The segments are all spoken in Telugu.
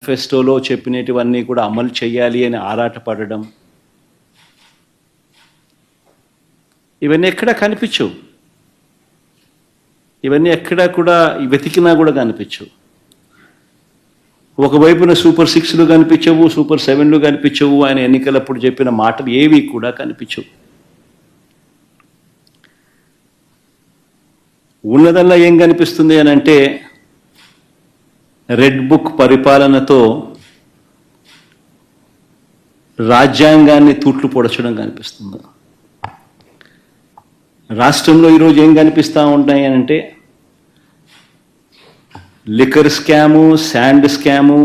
మేనిఫెస్టోలో చెప్పినటువన్నీ కూడా అమలు చేయాలి అని ఆరాటపడడం, ఇవన్నీ ఎక్కడా కనిపించవు. ఇవన్నీ ఎక్కడా కూడా వెతికినా కూడా కనిపించవు. ఒకవైపున సూపర్ 6లు కనిపించవు, సూపర్ 7లు కనిపించవు, ఆయన ఎన్నికలప్పుడు చెప్పిన మాటలు ఏవి కూడా కనిపించవు. ఉన్నదల్లా ఏం కనిపిస్తుంది అని అంటే రెడ్ బుక్ పరిపాలనతో రాజ్యాంగాన్ని తూట్లు పొడచడం కనిపిస్తుంది. రాష్ట్రంలో ఈరోజు ఏం కనిపిస్తూ ఉంటాయి అని అంటే లిక్కర్ స్కాము, శాండ్ స్కాము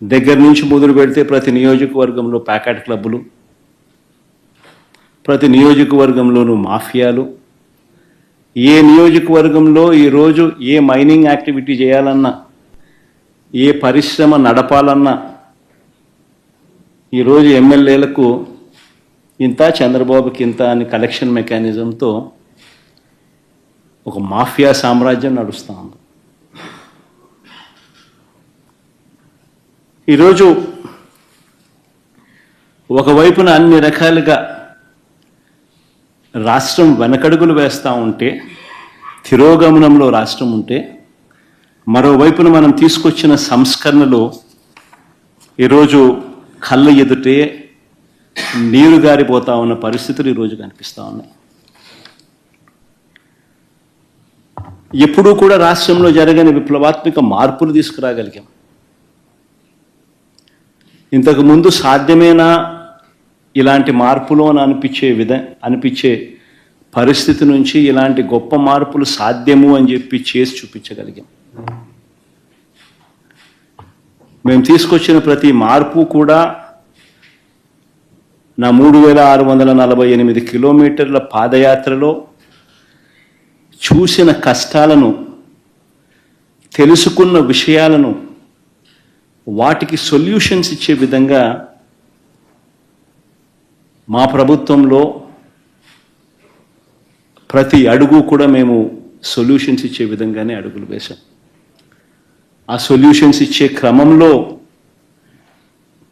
దగ్గర నుంచి మొదలు పెడితే ప్రతి నియోజకవర్గంలో ప్యాకెట్ క్లబ్బులు, ప్రతి నియోజకవర్గంలోనూ మాఫియాలు. ఏ నియోజకవర్గంలో ఈరోజు ఏ మైనింగ్ యాక్టివిటీ చేయాలన్నా, ఏ పరిశ్రమ నడపాలన్నా ఈరోజు ఎమ్మెల్యేలకు ఇంత, చంద్రబాబుకి ఇంత అని కలెక్షన్ మెకానిజంతో ఒక మాఫియా సామ్రాజ్యం నడుస్తూ ఉంది. ఈరోజు ఒకవైపున అన్ని రకాలుగా రాష్ట్రం వెనకడుగులు వేస్తూ ఉంటే, తిరోగమనంలో రాష్ట్రం ఉంటే, మరోవైపున మనం తీసుకొచ్చిన సంస్కరణలు ఈరోజు కళ్ళ ఎదుటే నీరు గారిపోతా ఉన్న పరిస్థితులు ఈరోజు కనిపిస్తూ ఉన్నాయి. ఎప్పుడూ కూడా రాష్ట్రంలో జరగని విప్లవాత్మక మార్పులు తీసుకురాగలిగాం. ఇంతకుముందు సాధ్యమేనా ఇలాంటి మార్పులు అని అనిపించే పరిస్థితి నుంచి ఇలాంటి గొప్ప మార్పులు సాధ్యము అని చెప్పి చేసి చూపించగలిగాం. మేము తీసుకొచ్చిన ప్రతి మార్పు కూడా నా 3648 కిలోమీటర్ల పాదయాత్రలో చూసిన కష్టాలను, తెలుసుకున్న విషయాలను, వాటికి సొల్యూషన్స్ ఇచ్చే విధంగా మా ప్రభుత్వంలో ప్రతి అడుగు కూడా మేము సొల్యూషన్స్ ఇచ్చే విధంగానే అడుగులు వేశాం. ఆ సొల్యూషన్స్ ఇచ్చే క్రమంలో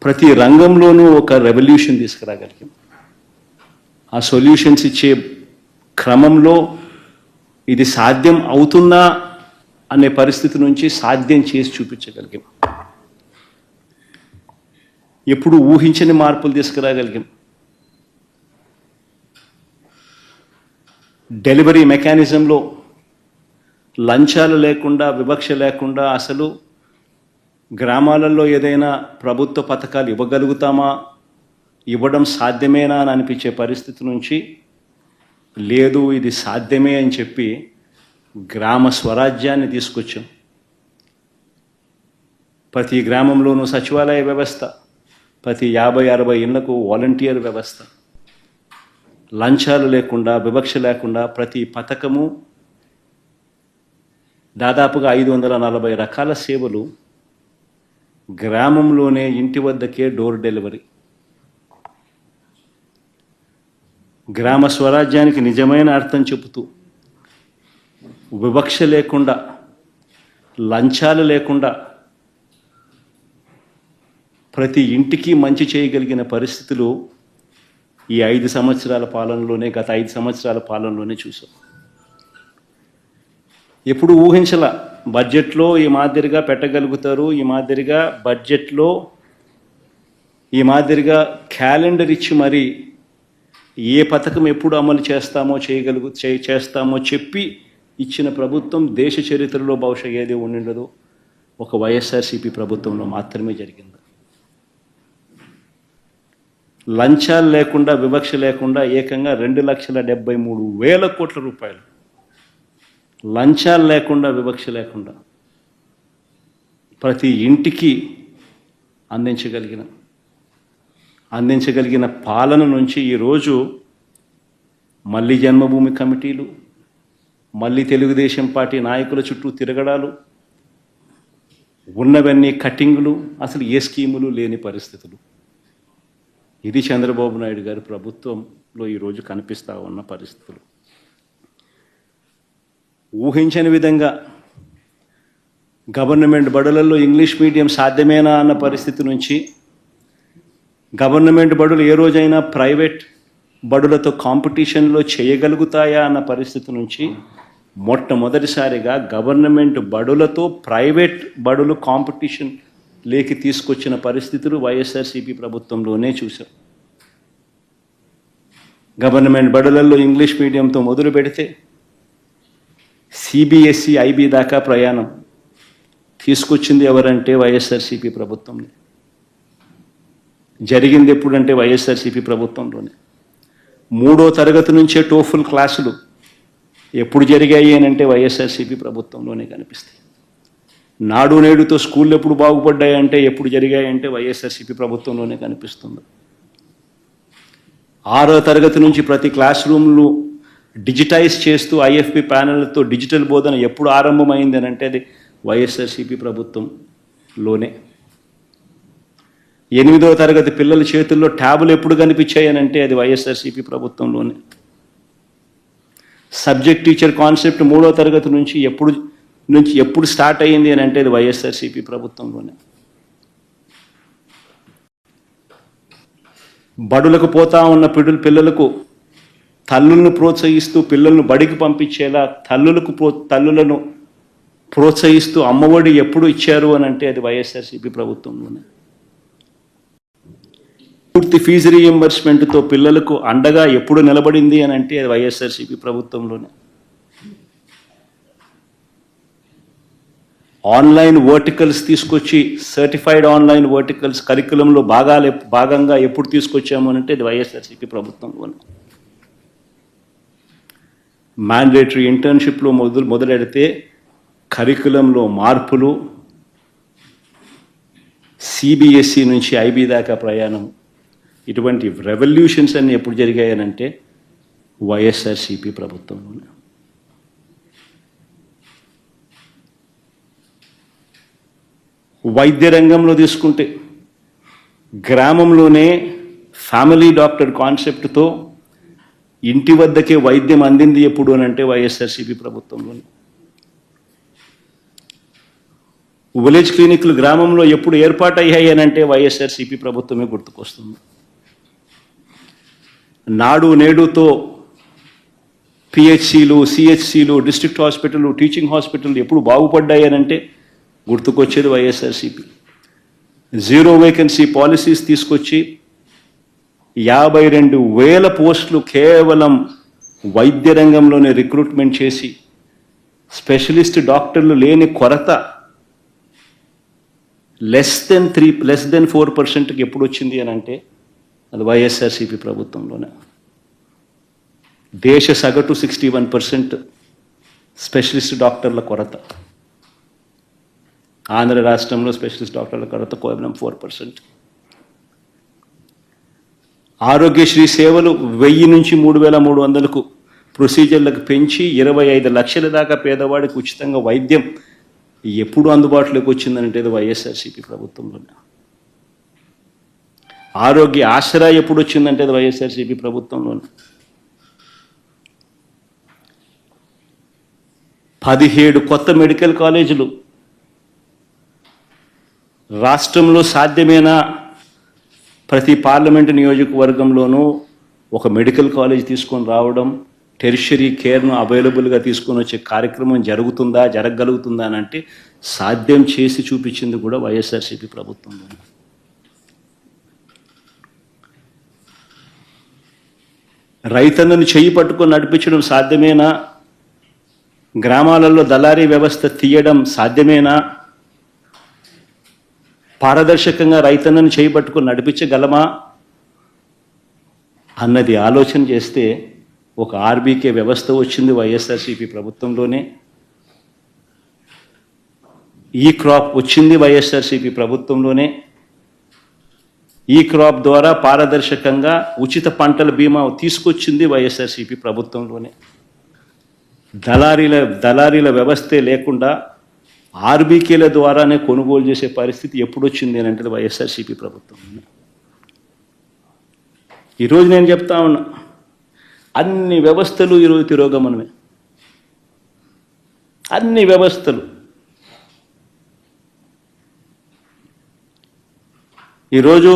ప్రతి రంగంలోనూ ఒక రెవల్యూషన్ తీసుకురాగలిగాం. ఆ సొల్యూషన్స్ ఇచ్చే క్రమంలో ఇది సాధ్యం అవుతుందా అనే పరిస్థితి నుంచి సాధ్యం చేసి చూపించగలిగాం. ఎప్పుడు ఊహించని మార్పులు తీసుకురాగలిగాం. డెలివరీ మెకానిజంలో లంచాలు లేకుండా, వివక్ష లేకుండా అసలు గ్రామాలలో ఏదైనా ప్రభుత్వ పథకాలు ఇవ్వగలుగుతామా, ఇవ్వడం సాధ్యమేనా అని అనిపించే పరిస్థితి నుంచి లేదు, ఇది సాధ్యమే అని చెప్పి గ్రామ స్వరాజ్యాన్ని తీసుకొచ్చాం. ప్రతి గ్రామంలోనూ సచివాలయ వ్యవస్థ, ప్రతి 50-60 ఇళ్లకు వాలంటీర్ వ్యవస్థ, లంచాలు లేకుండా, వివక్ష లేకుండా ప్రతి పథకము, దాదాపుగా 540 రకాల సేవలు గ్రామంలోనే ఇంటి వద్దకే డోర్ డెలివరీ. గ్రామ స్వరాజ్యానికి నిజమైన అర్థం చెబుతూ వివక్ష లేకుండా, లంచాలు లేకుండా ప్రతి ఇంటికి మంచి చేయగలిగిన పరిస్థితులు ఈ 5 సంవత్సరాల పాలనలోనే, గత 5 సంవత్సరాల పాలనలోనే చూసాం. ఎప్పుడు ఊహించల బడ్జెట్లో ఈ మాదిరిగా పెట్టగలుగుతారు, ఈ మాదిరిగా బడ్జెట్లో ఈ మాదిరిగా క్యాలెండర్ ఇచ్చి మరి ఏ పథకం ఎప్పుడు అమలు చేస్తామో చెప్పి ఇచ్చిన ప్రభుత్వం దేశ చరిత్రలో బహుశా ఏది ఉండిండదు, ఒక వైఎస్ఆర్సీపీ ప్రభుత్వంలో మాత్రమే జరిగింది. లంచాలు లేకుండా, వివక్ష లేకుండా ఏకంగా 2,73,000 కోట్ల రూపాయలు లంచాలు లేకుండా, వివక్ష లేకుండా ప్రతి ఇంటికి అందించగలిగిన పాలన నుంచి ఈరోజు మళ్ళీ జన్మభూమి కమిటీలు, మళ్ళీ తెలుగుదేశం పార్టీ నాయకుల చుట్టూ తిరగడాలు, ఉన్నవన్నీ కట్టింగులు, అసలు ఏ స్కీములు లేని పరిస్థితులు. ఇది చంద్రబాబు నాయుడు గారి ప్రభుత్వంలో ఈరోజు కనిపిస్తూ ఉన్న పరిస్థితులు. ఊహించని విధంగా గవర్నమెంట్ బడులలో ఇంగ్లీష్ మీడియం సాధ్యమేనా అన్న పరిస్థితి నుంచి గవర్నమెంట్ బడులు ఏ రోజైనా ప్రైవేట్ బడులతో కాంపిటీషన్లో చేయగలుగుతాయా అన్న పరిస్థితి నుంచి మొట్టమొదటిసారిగా గవర్నమెంట్ బడులతో ప్రైవేట్ బడులు కాంపిటీషన్ లేకి తీసుకొచ్చిన పరిస్థితులు వైఎస్ఆర్సీపీ ప్రభుత్వంలోనే చూసాం. గవర్నమెంట్ బడులలో ఇంగ్లీష్ మీడియంతో మొదలు పెడితే సిబిఎస్ఈ ఐబీ దాకా ప్రయాణం తీసుకొచ్చింది ఎవరంటే వైఎస్ఆర్సీపీ ప్రభుత్వంలో. జరిగింది ఎప్పుడంటే వైఎస్ఆర్సీపీ ప్రభుత్వంలోనే. 3వ తరగతి నుంచే టోఫుల్ క్లాసులు ఎప్పుడు జరిగాయి అని అంటే వైఎస్ఆర్సీపీ ప్రభుత్వంలోనే కనిపిస్తాయి. నాడు నేడుతో స్కూళ్ళు ఎప్పుడు బాగుపడ్డాయంటే ఎప్పుడు జరిగాయంటే వైఎస్ఆర్సీపీ ప్రభుత్వంలోనే కనిపిస్తుంది. 6వ తరగతి నుంచి ప్రతి క్లాస్ రూమ్లు డిజిటైజ్ చేస్తూ ఐఎఫ్పి ప్యానెళ్లతో డిజిటల్ బోధన ఎప్పుడు ఆరంభమైంది అని అంటే అది వైఎస్ఆర్సీపీ ప్రభుత్వంలోనే. 8వ తరగతి పిల్లల చేతుల్లో ట్యాబులు ఎప్పుడు కనిపించాయని అంటే అది వైఎస్ఆర్సీపీ ప్రభుత్వంలోనే. సబ్జెక్ట్ టీచర్ కాన్సెప్ట్ 3వ తరగతి నుంచి ఎప్పుడు స్టార్ట్ అయ్యింది అని అంటే అది వైఎస్ఆర్సీపీ ప్రభుత్వంలోనే. బడులకు పోతా ఉన్న పిల్లలకు తల్లులను ప్రోత్సహిస్తూ పిల్లలను బడికి పంపించేలా తల్లులను ప్రోత్సహిస్తూ అమ్మఒడి ఎప్పుడు ఇచ్చారు అని అంటే అది వైఎస్ఆర్సీపీ ప్రభుత్వంలోనే. పూర్తి ఫీజు రీఎంబర్స్మెంట్తో పిల్లలకు అండగా ఎప్పుడు నిలబడింది అని అంటే అది వైఎస్ఆర్సీపీ ప్రభుత్వంలోనే. ఆన్లైన్ వర్టికల్స్ తీసుకొచ్చి సర్టిఫైడ్ ఆన్లైన్ వర్టికల్స్ కరికులంలో భాగంగా ఎప్పుడు తీసుకొచ్చాము అంటే అది వైఎస్ఆర్సీపీ ప్రభుత్వంలోనే. మ్యాండేటరీ ఇంటర్న్షిప్లో మొదలెడితే కరికులంలో మార్పులు, సిబిఎస్ఈ నుంచి ఐబీ దాకా ప్రయాణం, ఇటువంటి రెవల్యూషన్స్ అన్నీ ఎప్పుడు జరిగాయనంటే వైఎస్ఆర్సీపీ ప్రభుత్వంలోనే. వైద్య రంగంలో తీసుకుంటే గ్రామంలోనే ఫ్యామిలీ డాక్టర్ కాన్సెప్ట్తో ఇంటి వద్దకే వైద్యం అందింది ఎప్పుడు అని అంటే వైఎస్ఆర్సీపీ ప్రభుత్వంలోనే. విలేజ్ క్లినిక్లు గ్రామంలో ఎప్పుడు ఏర్పాటయ్యాయి అని అంటే వైఎస్ఆర్సీపీ ప్రభుత్వమే గుర్తుకొస్తుంది. నాడు నేడుతో పిహెచ్సిలు, సిహెచ్సిలు, డిస్ట్రిక్ట్ హాస్పిటల్, టీచింగ్ హాస్పిటల్ ఎప్పుడు బాగుపడ్డాయి అని అంటే గుర్తుకొచ్చేది వైఎస్ఆర్సీపీ. 0 వేకెన్సీ పాలసీస్ తీసుకొచ్చి 52,000 పోస్టులు కేవలం వైద్య రంగంలోనే రిక్రూట్మెంట్ చేసి స్పెషలిస్ట్ డాక్టర్లు లేని కొరత లెస్ దెన్ 4%కి ఎప్పుడు వచ్చింది అని అంటే అది వైఎస్ఆర్సీపీ ప్రభుత్వంలోనే. దేశ సగటు 61% స్పెషలిస్ట్ డాక్టర్ల కొరత. ఆంధ్ర రాష్ట్రంలో స్పెషలిస్ట్ డాక్టర్ల కొరత కేవలం 4%. ఆరోగ్యశ్రీ సేవలు 1000 నుంచి 3,300కు ప్రొసీజర్లకు పెంచి 25 లక్షల దాకా పేదవాడికి ఉచితంగా వైద్యం ఎప్పుడు అందుబాటులోకి వచ్చిందంటే అది వైఎస్ఆర్సీపీ ప్రభుత్వంలోనే. ఆరోగ్య ఆసరా ఎప్పుడు వచ్చిందంటే అది వైఎస్ఆర్సీపీ ప్రభుత్వంలోనే. 17 కొత్త మెడికల్ కాలేజీలు రాష్ట్రంలో సాధ్యమేనా? ప్రతి పార్లమెంటు నియోజకవర్గంలోనూ ఒక మెడికల్ కాలేజ్ తీసుకొని రావడం, టెరిషరీ కేర్ను అవైలబుల్గా తీసుకొని వచ్చే కార్యక్రమం జరగగలుగుతుందా అని అంటే సాధ్యం చేసి చూపించింది కూడా వైఎస్ఆర్సీపీ ప్రభుత్వంలో. రైతన్నను చేయి పట్టుకొని నడిపించడం సాధ్యమేనా? గ్రామాలలో దళారీ వ్యవస్థ తీయడం సాధ్యమేనా? పారదర్శకంగా రైతన్నను చేయి పట్టుకొని నడిపించగలమా అన్నది ఆలోచన చేస్తే ఒక ఆర్బీకే వ్యవస్థ వచ్చింది వైఎస్ఆర్సీపీ ప్రభుత్వంలోనే. ఈ క్రాప్ వచ్చింది వైఎస్ఆర్సీపీ ప్రభుత్వంలోనే. ఈ క్రాప్ ద్వారా పారదర్శకంగా ఉచిత పంటల బీమా తీసుకొచ్చింది వైఎస్ఆర్సీపీ ప్రభుత్వంలోనే. దళారీల వ్యవస్థే లేకుండా ఆర్బీకేల ద్వారానే కొనుగోలు చేసే పరిస్థితి ఎప్పుడు వచ్చింది అని అంటే వైఎస్ఆర్సీపీ ప్రభుత్వంలోనే. ఈరోజు నేను చెప్తా ఉన్నా, అన్ని వ్యవస్థలు ఈరోజు తిరోగమనమే. అన్ని వ్యవస్థలు ఈరోజు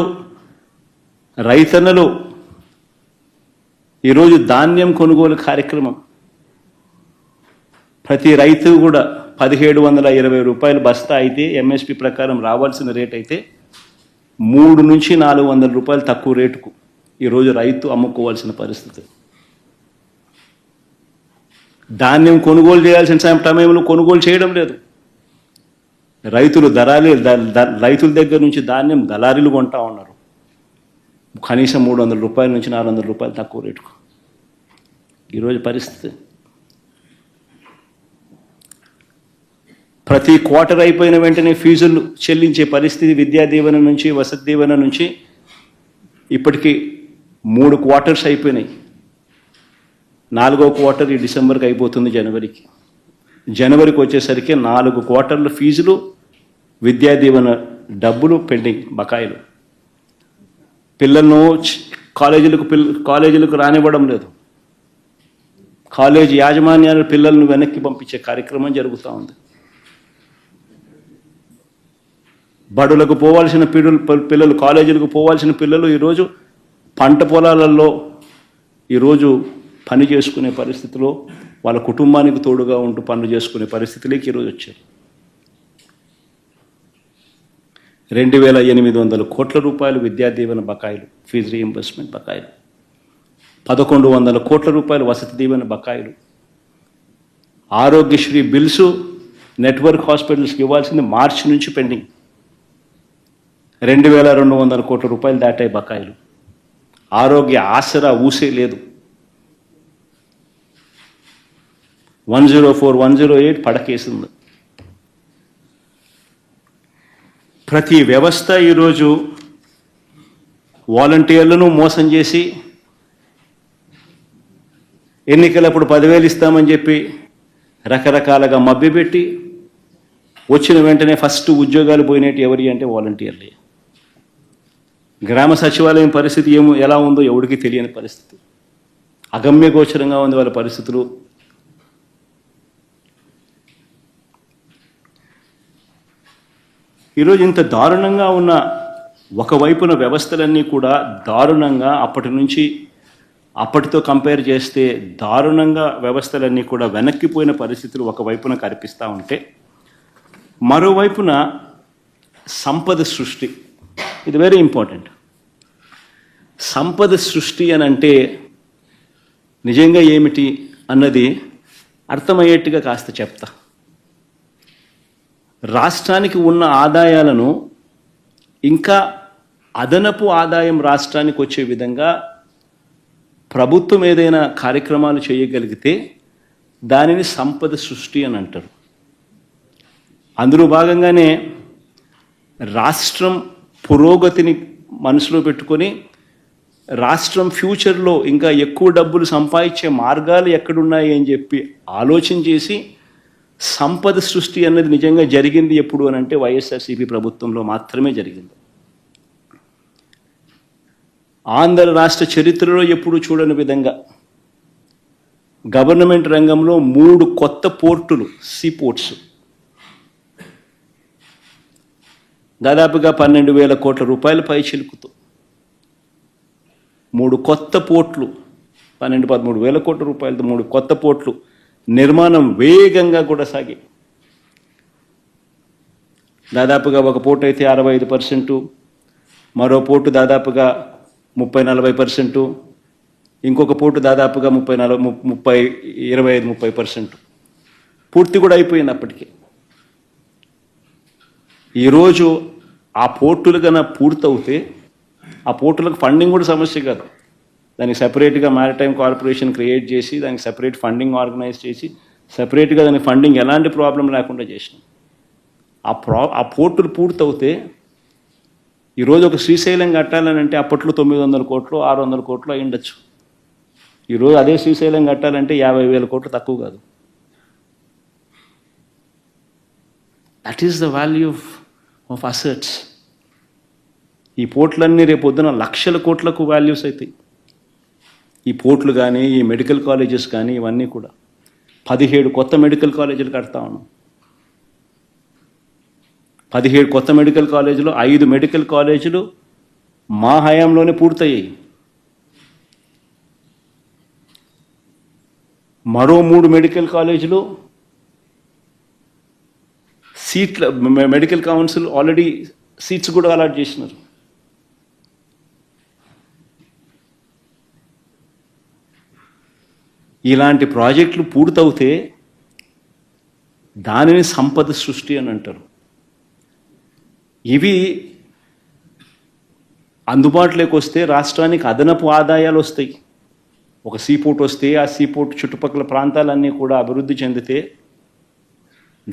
రైతన్నలు ఈరోజు ధాన్యం కొనుగోలు కార్యక్రమం ప్రతి రైతు కూడా 1720 రూపాయలు బస్తా అయితే ఎంఎస్పి ప్రకారం రావాల్సిన రేట్ అయితే 300 నుంచి 400 రూపాయలు తక్కువ రేటుకు ఈరోజు రైతు అమ్ముకోవాల్సిన పరిస్థితి. ధాన్యం కొనుగోలు చేయాల్సిన సమయంలో కొనుగోలు చేయడం లేదు. రైతులు రైతుల దగ్గర నుంచి ధాన్యం దళారీలు కొంటా ఉన్నారు కనీసం 300 రూపాయల నుంచి 400 రూపాయలు తక్కువ రేటుకు. ఈరోజు పరిస్థితి ప్రతి క్వార్టర్ అయిపోయిన వెంటనే ఫీజులు చెల్లించే పరిస్థితి. విద్యా దీవెన నుంచి వసతి దీవెన నుంచి ఇప్పటికీ 3 క్వార్టర్స్ అయిపోయినాయి. 4వ క్వార్టర్ ఈ డిసెంబర్కి అయిపోతుంది. జనవరికి వచ్చేసరికి 4 క్వార్టర్ల ఫీజులు విద్యా దీవెన డబ్బులు పెండింగ్ బకాయిలు. పిల్లలను కాలేజీలకు రానివ్వడం లేదు. కాలేజీ యాజమాన్యాలు పిల్లలను వెనక్కి పంపించే కార్యక్రమం జరుగుతూ ఉంది. బడులకు పోవాల్సిన పిల్లలు కాలేజీలకు పోవాల్సిన పిల్లలు ఈరోజు పంట పొలాలలో ఈరోజు పని చేసుకునే పరిస్థితిలో వాళ్ళ కుటుంబానికి తోడుగా ఉంటూ పనులు చేసుకునే పరిస్థితిలోకి ఈరోజు వచ్చారు. 2800 కోట్ల రూపాయలు విద్యా దీవెన బకాయిలు, ఫీజు రీయింబర్స్మెంట్ బకాయిలు, 1100 కోట్ల రూపాయలు వసతి దీవెన బకాయిలు, ఆరోగ్యశ్రీ బిల్సు నెట్వర్క్ హాస్పిటల్స్కి ఇవ్వాల్సింది మార్చి నుంచి పెండింగ్. 2200 కోట్ల రూపాయలు దాటాయి బకాయిలు. ఆరోగ్య ఆసరా ఊసే లేదు. 104, 108 పడకేసింది. ప్రతి వ్యవస్థ ఈరోజు వాలంటీర్లను మోసం చేసి ఎన్నికలప్పుడు 10,000 ఇస్తామని చెప్పి రకరకాలుగా మభ్యపెట్టి వచ్చిన వెంటనే ఫస్ట్ ఉద్యోగాలు పోయినట్టు ఎవరి అంటే వాలంటీర్లే. గ్రామ సచివాలయం పరిస్థితి ఎలా ఉందో ఎవరికి తెలియని పరిస్థితి. అగమ్య గోచరంగా ఉంది వాళ్ళ పరిస్థితులు. ఈరోజు ఇంత దారుణంగా ఉన్న ఒకవైపున వ్యవస్థలన్నీ కూడా దారుణంగా అప్పటితో కంపేర్ చేస్తే దారుణంగా వ్యవస్థలన్నీ కూడా వెనక్కిపోయిన పరిస్థితులు ఒకవైపున కనిపిస్తూ ఉంటే, మరోవైపున సంపద సృష్టి, ఇది వెరీ ఇంపార్టెంట్. సంపద సృష్టి అని అంటే నిజంగా ఏమిటి అన్నది అర్థమయ్యేట్టుగా కాస్త చెప్తా. రాష్ట్రానికి ఉన్న ఆదాయాలను ఇంకా అదనపు ఆదాయం రాష్ట్రానికి వచ్చే విధంగా ప్రభుత్వం ఏదైనా కార్యక్రమాలు చేయగలిగితే దానిని సంపద సృష్టి అని అంటారు. అందులో భాగంగానే రాష్ట్రం పురోగతిని మనసులో పెట్టుకొని రాష్ట్రం ఫ్యూచర్లో ఇంకా ఎక్కువ డబ్బులు సంపాదించే మార్గాలు ఎక్కడున్నాయి అని చెప్పి ఆలోచన చేసి సంపద సృష్టి అన్నది నిజంగా జరిగింది ఎప్పుడు అని అంటే వైఎస్ఆర్సీపీ ప్రభుత్వంలో మాత్రమే జరిగింది. ఆంధ్ర రాష్ట్ర చరిత్రలో ఎప్పుడు చూడని విధంగా గవర్నమెంట్ రంగంలో 3 కొత్త పోర్టులు, సీపోర్ట్స్, దాదాపుగా 12,000 కోట్ల రూపాయల పై చిలుకుతూ 3 కొత్త పోర్ట్లు, 12-13 వేల కోట్ల రూపాయలతో 3 కొత్త పోర్ట్లు నిర్మాణం వేగంగా కూడా సాగి దాదాపుగా ఒక పోర్టు అయితే 65%, మరో పోర్టు దాదాపుగా 30-40%, ఇంకొక పోర్టు దాదాపుగా 25-30% పూర్తి కూడా అయిపోయింది అప్పటికే. ఈరోజు ఆ పోర్టులు కన్నా పూర్తవుతే ఆ పోర్టులకు ఫండింగ్ కూడా సమస్య కాదు. దానికి సపరేట్గా మ్యారిటైమ్ కార్పొరేషన్ క్రియేట్ చేసి దానికి సపరేట్ ఫండింగ్ ఆర్గనైజ్ చేసి సపరేట్గా దానికి ఫండింగ్ ఎలాంటి ప్రాబ్లం లేకుండా చేసినాం. ఆ పోర్టులు పూర్తవుతే ఈరోజు ఒక శ్రీశైలం కట్టాలని అంటే అప్పట్లో 900 కోట్లు 600 కోట్లు అయి ఉండొచ్చు. ఈరోజు అదే శ్రీశైలం కట్టాలంటే 50,000 కోట్లు తక్కువ కాదు. That is the value of assets. ఈ పోర్ట్లన్నీ రేపొద్దున లక్షల కోట్లకు వాల్యూస్ అవుతాయి. ఈ పోర్ట్లు కానీ ఈ మెడికల్ కాలేజెస్ కానీ ఇవన్నీ కూడా 17 కొత్త మెడికల్ కాలేజీలు కడతా ఉన్నాం. 17 కొత్త మెడికల్ కాలేజీలు, 5 మెడికల్ కాలేజీలు మా హయాంలోనే పూర్తయ్యాయి. మరో 3 మెడికల్ కాలేజీలు సీట్ల మెడికల్ కౌన్సిల్ ఆల్రెడీ సీట్స్ కూడా అలాట్ చేసినారు. ఇలాంటి ప్రాజెక్టులు పూర్తవుతే దానిని సంపద సృష్టి అని అంటారు. ఇవి అందుబాటులోకి వస్తే రాష్ట్రానికి అదనపు ఆదాయాలు వస్తాయి. ఒక సీపోర్ట్ వస్తే ఆ సీపోర్ట్ చుట్టుపక్కల ప్రాంతాలన్నీ కూడా అభివృద్ధి చెందితే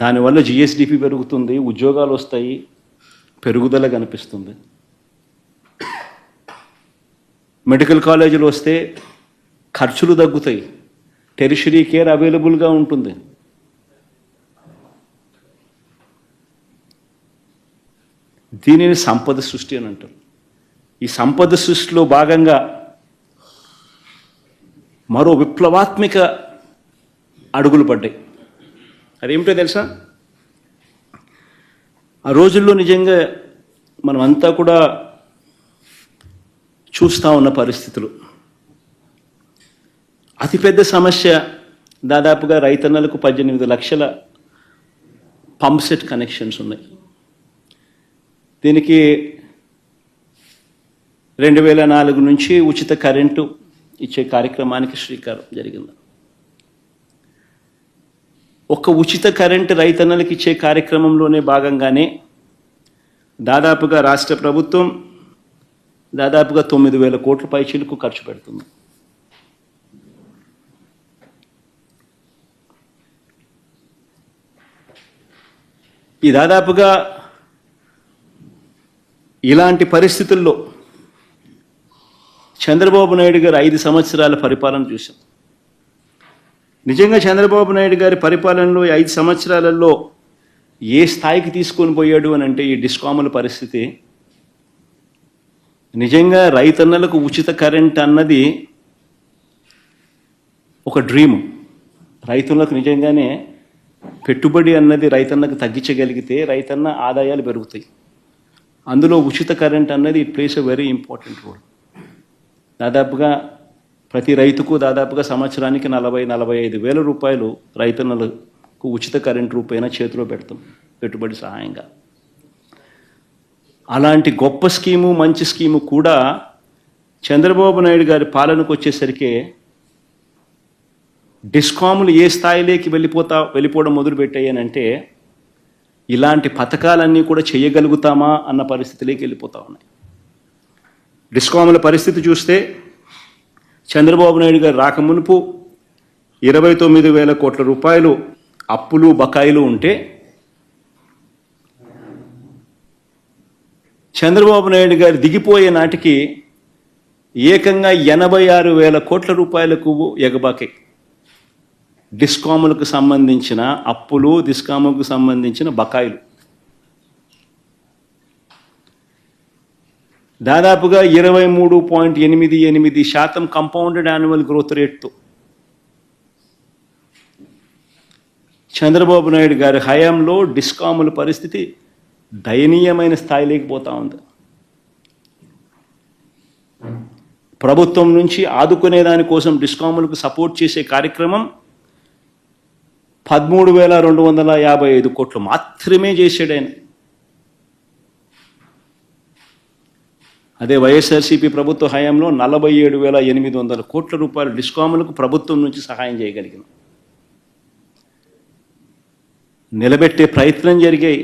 దానివల్ల జిఎస్డిపి పెరుగుతుంది, ఉద్యోగాలు వస్తాయి, పెరుగుదల కనిపిస్తుంది. మెడికల్ కాలేజీలు వస్తే ఖర్చులు తగ్గుతాయి, టెరిషరీ కేర్ అవైలబుల్గా ఉంటుంది. దీనిని సంపద సృష్టి అని అంటారు. ఈ సంపద సృష్టిలో భాగంగా మరో విప్లవాత్మక అడుగులు పడ్డాయి. అదేమిటో తెలుసా? ఆ రోజుల్లో నిజంగా మనమంతా కూడా చూస్తూ ఉన్న పరిస్థితులు. అతిపెద్ద సమస్య దాదాపుగా రైతన్నలకు 18 లక్షల పంప్ సెట్ కనెక్షన్స్ ఉన్నాయి. దీనికి 2004 నుంచి ఉచిత కరెంటు ఇచ్చే కార్యక్రమానికి శ్రీకారం జరిగింది. ఒక ఉచిత కరెంటు రైతన్నలకు ఇచ్చే కార్యక్రమంలోనే భాగంగానే దాదాపుగా రాష్ట్ర ప్రభుత్వం దాదాపుగా 9,000 కోట్ల పైచీలకు ఖర్చు పెడుతుంది. ఈ దాదాపుగా ఇలాంటి పరిస్థితుల్లో చంద్రబాబు నాయుడు గారు 5 సంవత్సరాల పరిపాలన చూశాం. నిజంగా చంద్రబాబు నాయుడు గారి పరిపాలనలో 5 సంవత్సరాలలో ఏ స్థాయికి తీసుకొని పోయాడు అని అంటే ఈ డిస్కాముల పరిస్థితి నిజంగా రైతన్నలకు ఉచిత కరెంట్ అన్నది ఒక డ్రీమ్. రైతులకు నిజంగానే పెట్టుబడి అన్నది రైతన్నకు తగ్గించగలిగితే రైతన్న ఆదాయాలు పెరుగుతాయి. అందులో ఉచిత కరెంట్ అన్నది it plays a very important role. దాదాపుగా ప్రతి రైతుకు దాదాపుగా సంవత్సరానికి 40-45 వేల రూపాయలు రైతన్నలకు ఉచిత కరెంట్ రూపైనా చేతిలో పెడతాం పెట్టుబడి సహాయంగా. అలాంటి గొప్ప స్కీము, మంచి స్కీము కూడా చంద్రబాబు నాయుడు గారి పాలనకు వచ్చేసరికి డిస్కాములు ఏ స్థాయిలోకి వెళ్ళిపోవడం మొదలుపెట్టాయనంటే ఇలాంటి పథకాలన్నీ కూడా చేయగలుగుతామా అన్న పరిస్థితిలోకి వెళ్ళిపోతా ఉన్నాయి. డిస్కాముల పరిస్థితి చూస్తే చంద్రబాబు నాయుడు గారు రాకమునుపు 29,000 కోట్ల రూపాయలు అప్పులు బకాయిలు ఉంటే చంద్రబాబు నాయుడు గారు దిగిపోయే నాటికి ఏకంగా 86,000 కోట్ల రూపాయలకు ఎగబాకే డిస్కాములకు సంబంధించిన అప్పులు, డిస్కాములకు సంబంధించిన బకాయిలు. దాదాపుగా 23.88% కంపౌండెడ్ యాన్యువల్ గ్రోత్ రేట్తో చంద్రబాబు నాయుడు గారి హయాంలో డిస్కాముల పరిస్థితి దయనీయమైన స్థాయిలోకి పోతా ఉంది. ప్రభుత్వం నుంచి ఆదుకునే దానికోసం డిస్కాములకు సపోర్ట్ చేసే కార్యక్రమం 13,255 కోట్లు మాత్రమే చేశాడు ఆయన. అదే వైఎస్ఆర్సీపీ ప్రభుత్వ హయాంలో 47,800 కోట్ల రూపాయల డిస్కాములకు ప్రభుత్వం నుంచి సహాయం చేయగలిగిన నిలబెట్టే ప్రయత్నం జరిగాయి.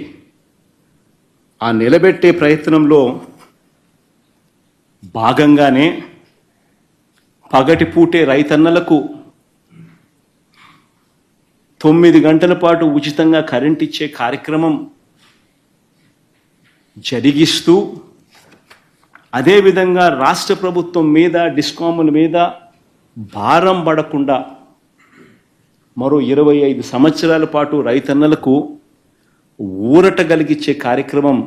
ఆ నిలబెట్టే ప్రయత్నంలో భాగంగానే పగటిపూటే రైతన్నలకు 9 గంటల పాటు ఉచితంగా కరెంట్ ఇచ్చే కార్యక్రమం జరిగిస్తూ అదేవిధంగా రాష్ట్ర ప్రభుత్వం మీద డిస్కాముల మీద భారం పడకుండా మరో 25 సంవత్సరాల పాటు రైతన్నలకు ఊరట కలిగించే కార్యక్రమం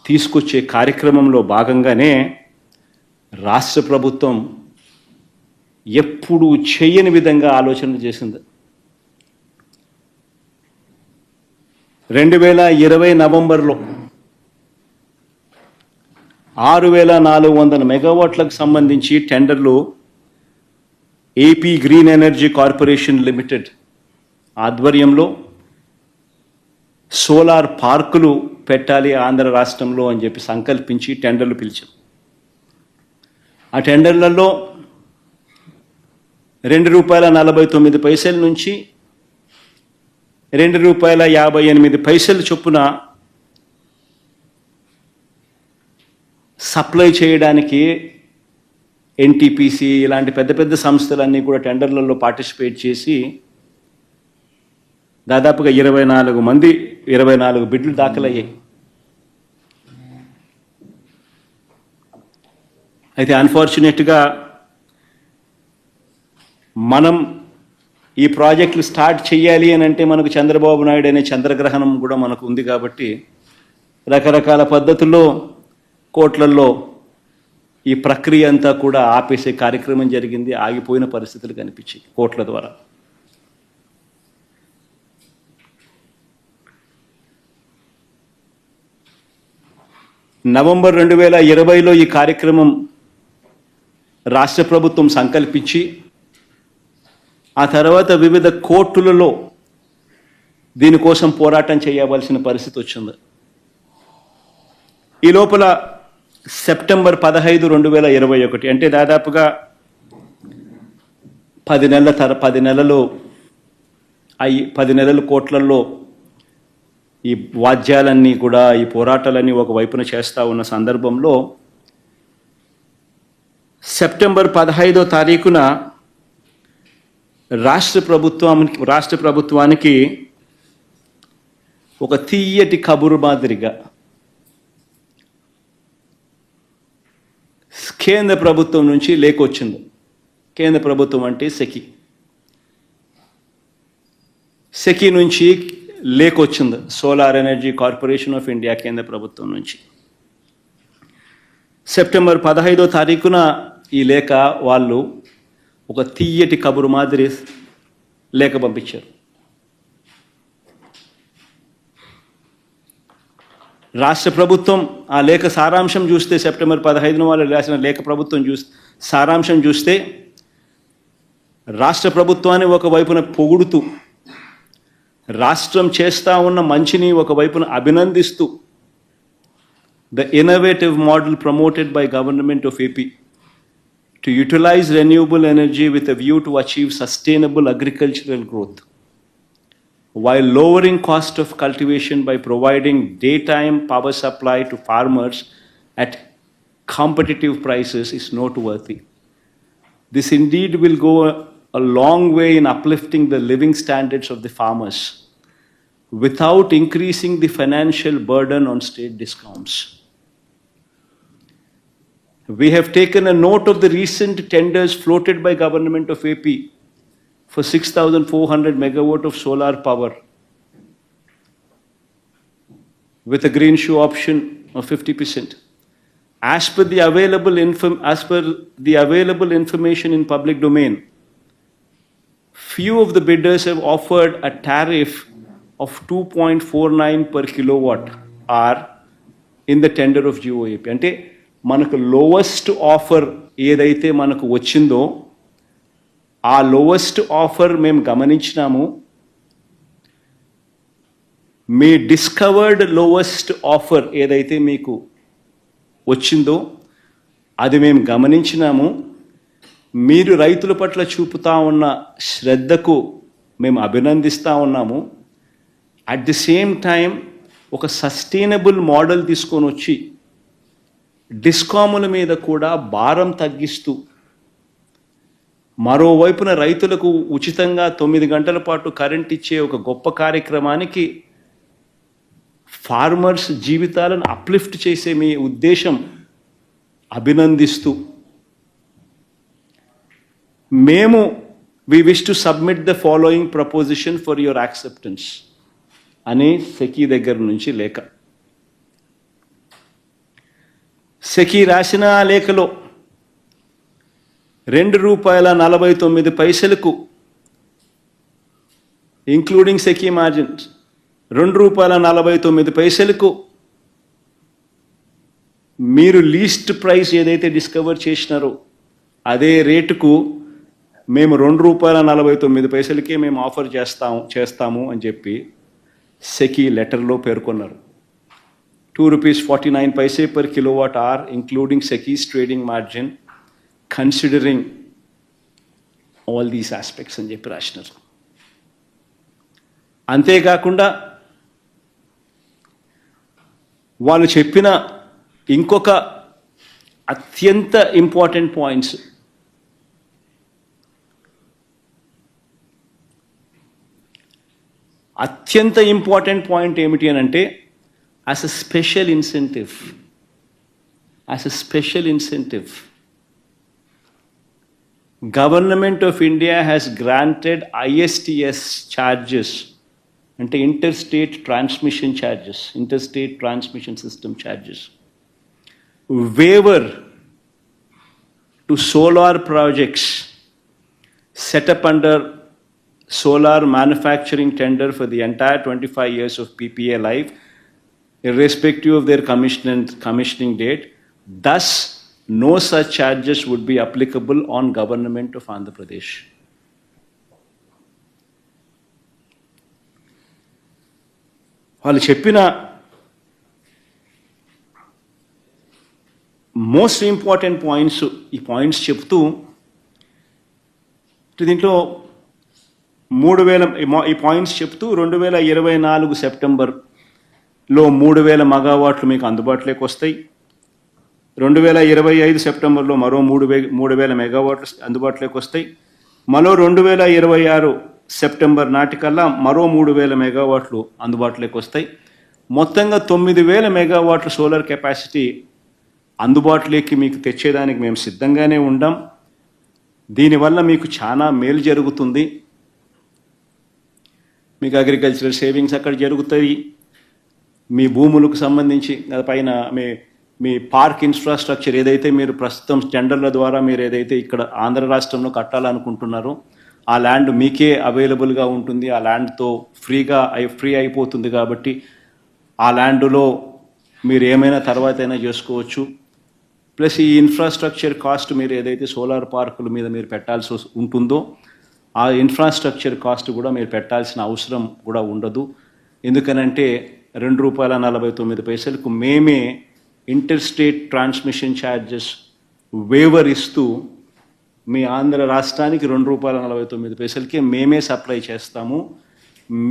తీసుకొచ్చే కార్యక్రమంలో భాగంగానే రాష్ట్ర ప్రభుత్వం ఎప్పుడూ చేయని విధంగా ఆలోచన చేసింది. 2020 నవంబర్లో 6,400 మెగావాట్లకు సంబంధించి టెండర్లు AP green energy corporation limited ఆధ్వర్యంలో సోలార్ పార్కులు పెట్టాలి ఆంధ్ర రాష్ట్రంలో అని చెప్పి సంకల్పించి టెండర్లు పిలిచాం. ఆ టెండర్లలో ₹2.49 నుంచి ₹2.58 చొప్పున సప్లై చేయడానికి ఎన్టీపీసీ ఇలాంటి పెద్ద పెద్ద సంస్థలన్నీ కూడా టెండర్లలో పార్టిసిపేట్ చేసి దాదాపుగా 24 బిడ్లు దాఖలయ్యాయి. అయితే అన్ఫార్చునేట్గా మనం ఈ ప్రాజెక్టులు స్టార్ట్ చేయాలి అని అంటే మనకు చంద్రబాబు నాయుడు అనే చంద్రగ్రహణం కూడా మనకు ఉంది కాబట్టి రకరకాల పద్ధతుల్లో కోట్లల్లో ఈ ప్రక్రియ అంతా కూడా ఆపేసే కార్యక్రమం జరిగింది. ఆగిపోయిన పరిస్థితులు కనిపించాయి కోట్ల ద్వారా. నవంబర్ 2020లో ఈ కార్యక్రమం రాష్ట్ర ప్రభుత్వం సంకల్పించి ఆ తర్వాత వివిధ కోర్టులలో దీనికోసం పోరాటం చేయవలసిన పరిస్థితి వచ్చింది. ఈ లోపల సెప్టెంబర్ 15, 2021 అంటే దాదాపుగా 10 నెలలు కోట్లల్లో ఈ వాద్యాలన్నీ కూడా ఈ పోరాటాలన్నీ ఒకవైపున చేస్తూ ఉన్న సందర్భంలో సెప్టెంబర్ 15వ తారీఖున రాష్ట్ర ప్రభుత్వానికి ఒక తీయటి కబురు మాదిరిగా కేంద్ర ప్రభుత్వం నుంచి లేఖ వచ్చింది. కేంద్ర ప్రభుత్వం అంటే సెకీ నుంచి లేఖ వచ్చింది. Solar energy corporation of India కేంద్ర ప్రభుత్వం నుంచి సెప్టెంబర్ 15వ తారీఖున ఈ లేఖ వాళ్ళు ఒక తీయటి కబురు మాదిరి లేఖ పంపించారు. రాష్ట్ర ప్రభుత్వం ఆ లేఖ సారాంశం చూస్తే సెప్టెంబర్ 15న వాళ్ళు రాసిన లేఖ ప్రభుత్వం సారాంశం చూస్తే రాష్ట్ర ప్రభుత్వాన్ని ఒకవైపున పొగుడుతూ రాష్ట్రం చేస్తూ ఉన్న మంచిని ఒకవైపున అభినందిస్తూ the innovative model promoted by government of AP to utilize renewable energy with a view to achieve sustainable agricultural growth while lowering cost of cultivation by providing daytime power supply to farmers at competitive prices is noteworthy. This indeed will go a long way in uplifting the living standards of the farmers without increasing the financial burden on state discoms. We have taken a note of the recent tenders floated by government of AP for 6,400 megawatt of solar power with a green shoe option of 50%. As per the available information in public domain, few of the bidders have offered a tariff of 2.49 per kilowatt hour in the tender of GOAP. అంటే మనకు లోవెస్ట్ ఆఫర్ ఏదైతే మనకు వచ్చిందో ఆ లోవెస్ట్ ఆఫర్ మేము గమనించినాము. మీ డిస్కవర్డ్ లోవెస్ట్ ఆఫర్ ఏదైతే మీకు వచ్చిందో అది మేము గమనించినాము. మీరు రైతుల పట్ల చూపుతా ఉన్న శ్రద్ధకు మేము అభినందిస్తూ ఉన్నాము. అట్ ది సేమ్ టైం ఒక సస్టైనబుల్ మోడల్ తీసుకొని వచ్చి డిస్కాముల మీద కూడా భారం తగ్గిస్తూ మరోవైపున రైతులకు ఉచితంగా 9 గంటల పాటు కరెంట్ ఇచ్చే ఒక గొప్ప కార్యక్రమానికి ఫార్మర్స్ జీవితాలను అప్లిఫ్ట్ చేసే మీ ఉద్దేశం అభినందిస్తూ మేము we wish to submit the following proposition for your acceptance అని సెకీ దగ్గర నుంచి లేఖ. సెకీ రాసిన ఆ లేఖలో ₹2.49 ఇంక్లూడింగ్ సెకీ మార్జిన్స్ ₹2.49 మీరు లీస్ట్ ప్రైస్ ఏదైతే డిస్కవర్ చేసినారో అదే రేటుకు మేము ₹2.49 మేము ఆఫర్ చేస్తాము అని చెప్పి సెకీ లెటర్లో పేర్కొన్నారు. ₹2.49 per kilowatt hour, including SECI's trading margin, considering all these aspects అని చెప్పి రాసినారు. అంతేకాకుండా వాళ్ళు చెప్పిన ఇంకొక అత్యంత ఇంపార్టెంట్ పాయింట్స్, అత్యంత ఇంపార్టెంట్ పాయింట్ ఏమిటి అని అంటే, as a special incentive, Government of India has granted ISTS charges, అంటే interstate transmission system charges, waiver to solar projects set up under solar manufacturing tender for the entire 25 years of PPA life, irrespective of their commissioning date. Thus, no such charges would be applicable on Government of Andhra Pradesh. వాళ్ళు చెప్పిన మోస్ట్ ఇంపార్టెంట్ పాయింట్స్, ఈ పాయింట్స్ చెప్తూ దీంట్లో 3000 ఈ పాయింట్స్ చెప్తూ 2024 సెప్టెంబర్లో 3000 మెగావాట్లు మీకు అందుబాటులోకి వస్తాయి. 2025 సెప్టెంబర్లో మరో 3000 మెగావాట్లు అందుబాటులోకి వస్తాయి. మరో 2026 సెప్టెంబర్ నాటికల్లా మరో 3000 మెగావాట్లు అందుబాటులోకి వస్తాయి. మొత్తంగా 9000 మెగావాట్ల సోలార్ కెపాసిటీ అందుబాటులోకి మీకు తెచ్చేదానికి మేము సిద్ధంగానే ఉండాం. దీనివల్ల మీకు చాలా మేలు జరుగుతుంది. మీకు అగ్రికల్చరల్ సేవింగ్స్ అక్కడ జరుగుతాయి. మీ భూములకు సంబంధించి పైన మీ పార్క్ ఇన్ఫ్రాస్ట్రక్చర్ ఏదైతే మీరు ప్రస్తుతం టెండర్ల ద్వారా మీరు ఏదైతే ఇక్కడ ఆంధ్ర రాష్ట్రంలో కట్టాలనుకుంటున్నారో ఆ ల్యాండ్ మీకే అవైలబుల్గా ఉంటుంది. ఆ ల్యాండ్తో ఫ్రీ అయిపోతుంది. కాబట్టి ఆ ల్యాండ్లో మీరు ఏమైనా తర్వాత అయినా చేసుకోవచ్చు. ప్లస్ ఈ ఇన్ఫ్రాస్ట్రక్చర్ కాస్ట్ మీరు ఏదైతే సోలార్ పార్కుల మీద మీరు పెట్టాల్సి ఉంటుందో ఆ ఇన్ఫ్రాస్ట్రక్చర్ కాస్ట్ కూడా మీరు పెట్టాల్సిన అవసరం కూడా ఉండదు. ఎందుకనంటే ₹2.49 మేమే ఇంటర్స్టేట్ ట్రాన్స్మిషన్ ఛార్జెస్ వేవర్ ఇస్తూ మీ ఆంధ్ర రాష్ట్రానికి ₹2.49 మేమే సప్లై చేస్తాము.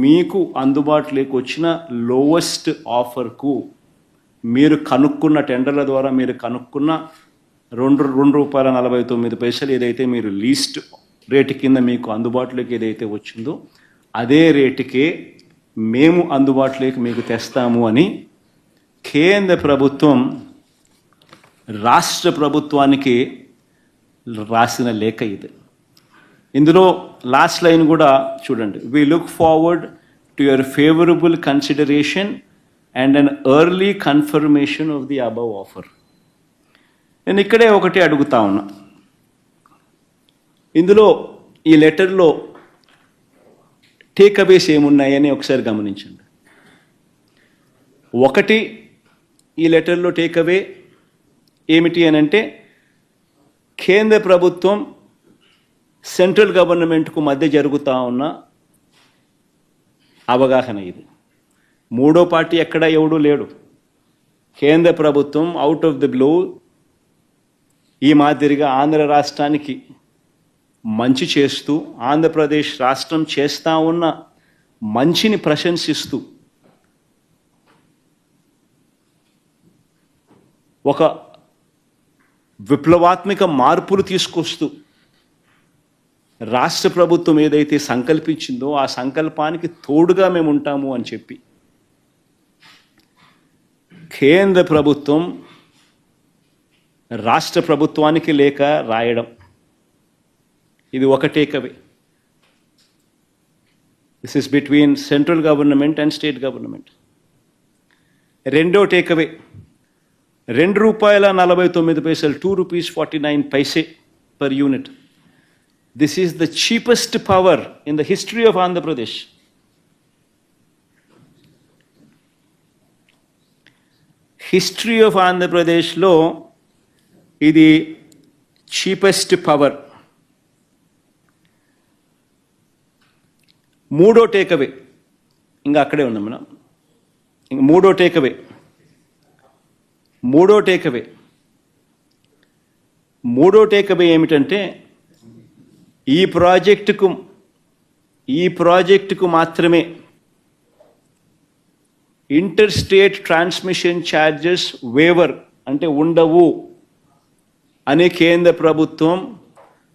మీకు అందుబాటులోకి వచ్చిన లోవెస్ట్ ఆఫర్కు మీరు కనుక్కున్న టెండర్ల ద్వారా మీరు కనుక్కున్న ₹2.49 ఏదైతే మీరు లీస్ట్ రేటు కింద మీకు అందుబాటులోకి ఏదైతే వచ్చిందో అదే రేటుకే మేము అందుబాటులోకి మీకు తెస్తాము అని కేంద్ర ప్రభుత్వం రాష్ట్ర ప్రభుత్వానికి రాసిన లేఖ ఇది. ఇందులో లాస్ట్ లైన్ కూడా చూడండి. We look forward to your favourable consideration and an early confirmation of the above offer. నేను ఇక్కడే ఒకటి అడుగుతా ఉన్నా. ఇందులో ఈ లెటర్లో టేక్అవేస్ ఏమున్నాయని ఒకసారి గమనించండి. ఒకటి, ఈ లెటర్లో టేక్అవే ఏమిటి అని అంటే కేంద్ర ప్రభుత్వం సెంట్రల్ గవర్నమెంట్కు మధ్య జరుగుతూ ఉన్న అవగాహన ఇది. మూడో పార్టీ ఎక్కడ ఎవడూ లేడు. కేంద్ర ప్రభుత్వం అవుట్ ఆఫ్ ది బ్లూ ఈ మాదిరిగా ఆంధ్ర రాష్ట్రానికి మంచి చేస్తూ ఆంధ్రప్రదేశ్ రాష్ట్రం చేస్తూ ఉన్న మంచిని ప్రశంసిస్తూ ఒక విప్లవాత్మక మార్పులు తీసుకొస్తూ రాష్ట్ర ప్రభుత్వం ఏదైతే సంకల్పించిందో ఆ సంకల్పానికి తోడుగా మేము ఉంటాము అని చెప్పి కేంద్ర ప్రభుత్వం రాష్ట్ర ప్రభుత్వానికి లేఖ రాయడం, ఇది ఒక takeaway. This is between central government and state government. రెండో takeaway ₹2.49, ₹2.49 per unit. This is the cheapest power in the history of Andhra Pradesh. History of ఆంధ్రప్రదేశ్లో ఇది చీపెస్ట్ పవర్. మూడో టేకవే, ఇంకా అక్కడే ఉన్నాం మనం. ఇంక మూడో టేకవే ఏమిటంటే ఈ ప్రాజెక్టుకు మాత్రమే inter state transmission charges waiver అంటే ఉండవు అనే కేంద్ర ప్రభుత్వం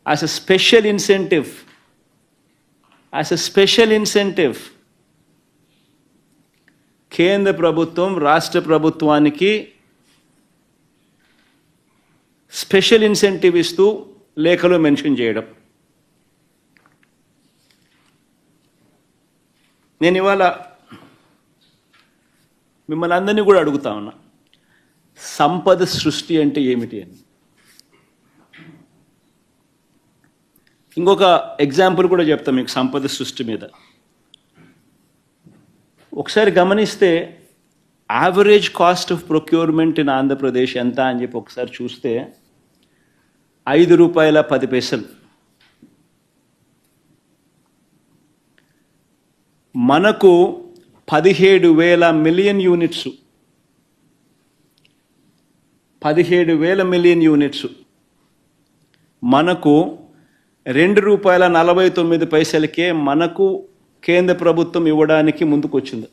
యాజ్ ఎ స్పెషల్ ఇన్సెంటివ్ కేంద్ర ప్రభుత్వం రాష్ట్ర ప్రభుత్వానికి స్పెషల్ ఇన్సెంటివ్ ఇస్తూ లేఖలో మెన్షన్ చేయడం. నేను ఇవాళ మిమ్మల్ని అందరినీ కూడా అడుగుతా ఉన్నా, సంపద సృష్టి అంటే ఏమిటి అని. ఇంకొక ఎగ్జాంపుల్ కూడా చెప్తాం మీకు సంపద సృష్టి మీద. ఒకసారి గమనిస్తే average cost of procurement in Andhra Pradesh ఎంత అని చెప్పి ఒకసారి చూస్తే ₹5.10. మనకు 17,000 మిలియన్ యూనిట్స్, 17,000 మిలియన్ యూనిట్స్ మనకు ₹2.49 మనకు కేంద్ర ప్రభుత్వం ఇవ్వడానికి ముందుకొచ్చింది.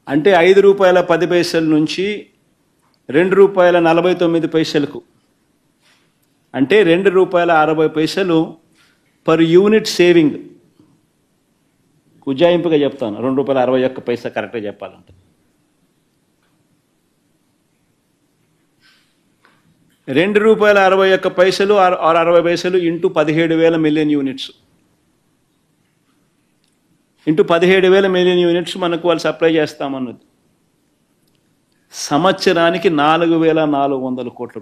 అంటే ₹5.10 నుంచి ₹2.49 అంటే ₹2.60 పర్ యూనిట్ సేవింగ్. ఉజ్జాయింపుగా చెప్తాను, ₹2.61 కరెక్ట్గా చెప్పాలంటే. ₹2.61 or 60 into 17,000 million units, into 17,000 million units మనకు వాళ్ళు సప్లై చేస్తామన్నది. సంవత్సరానికి ₹4,400 కోట్ల.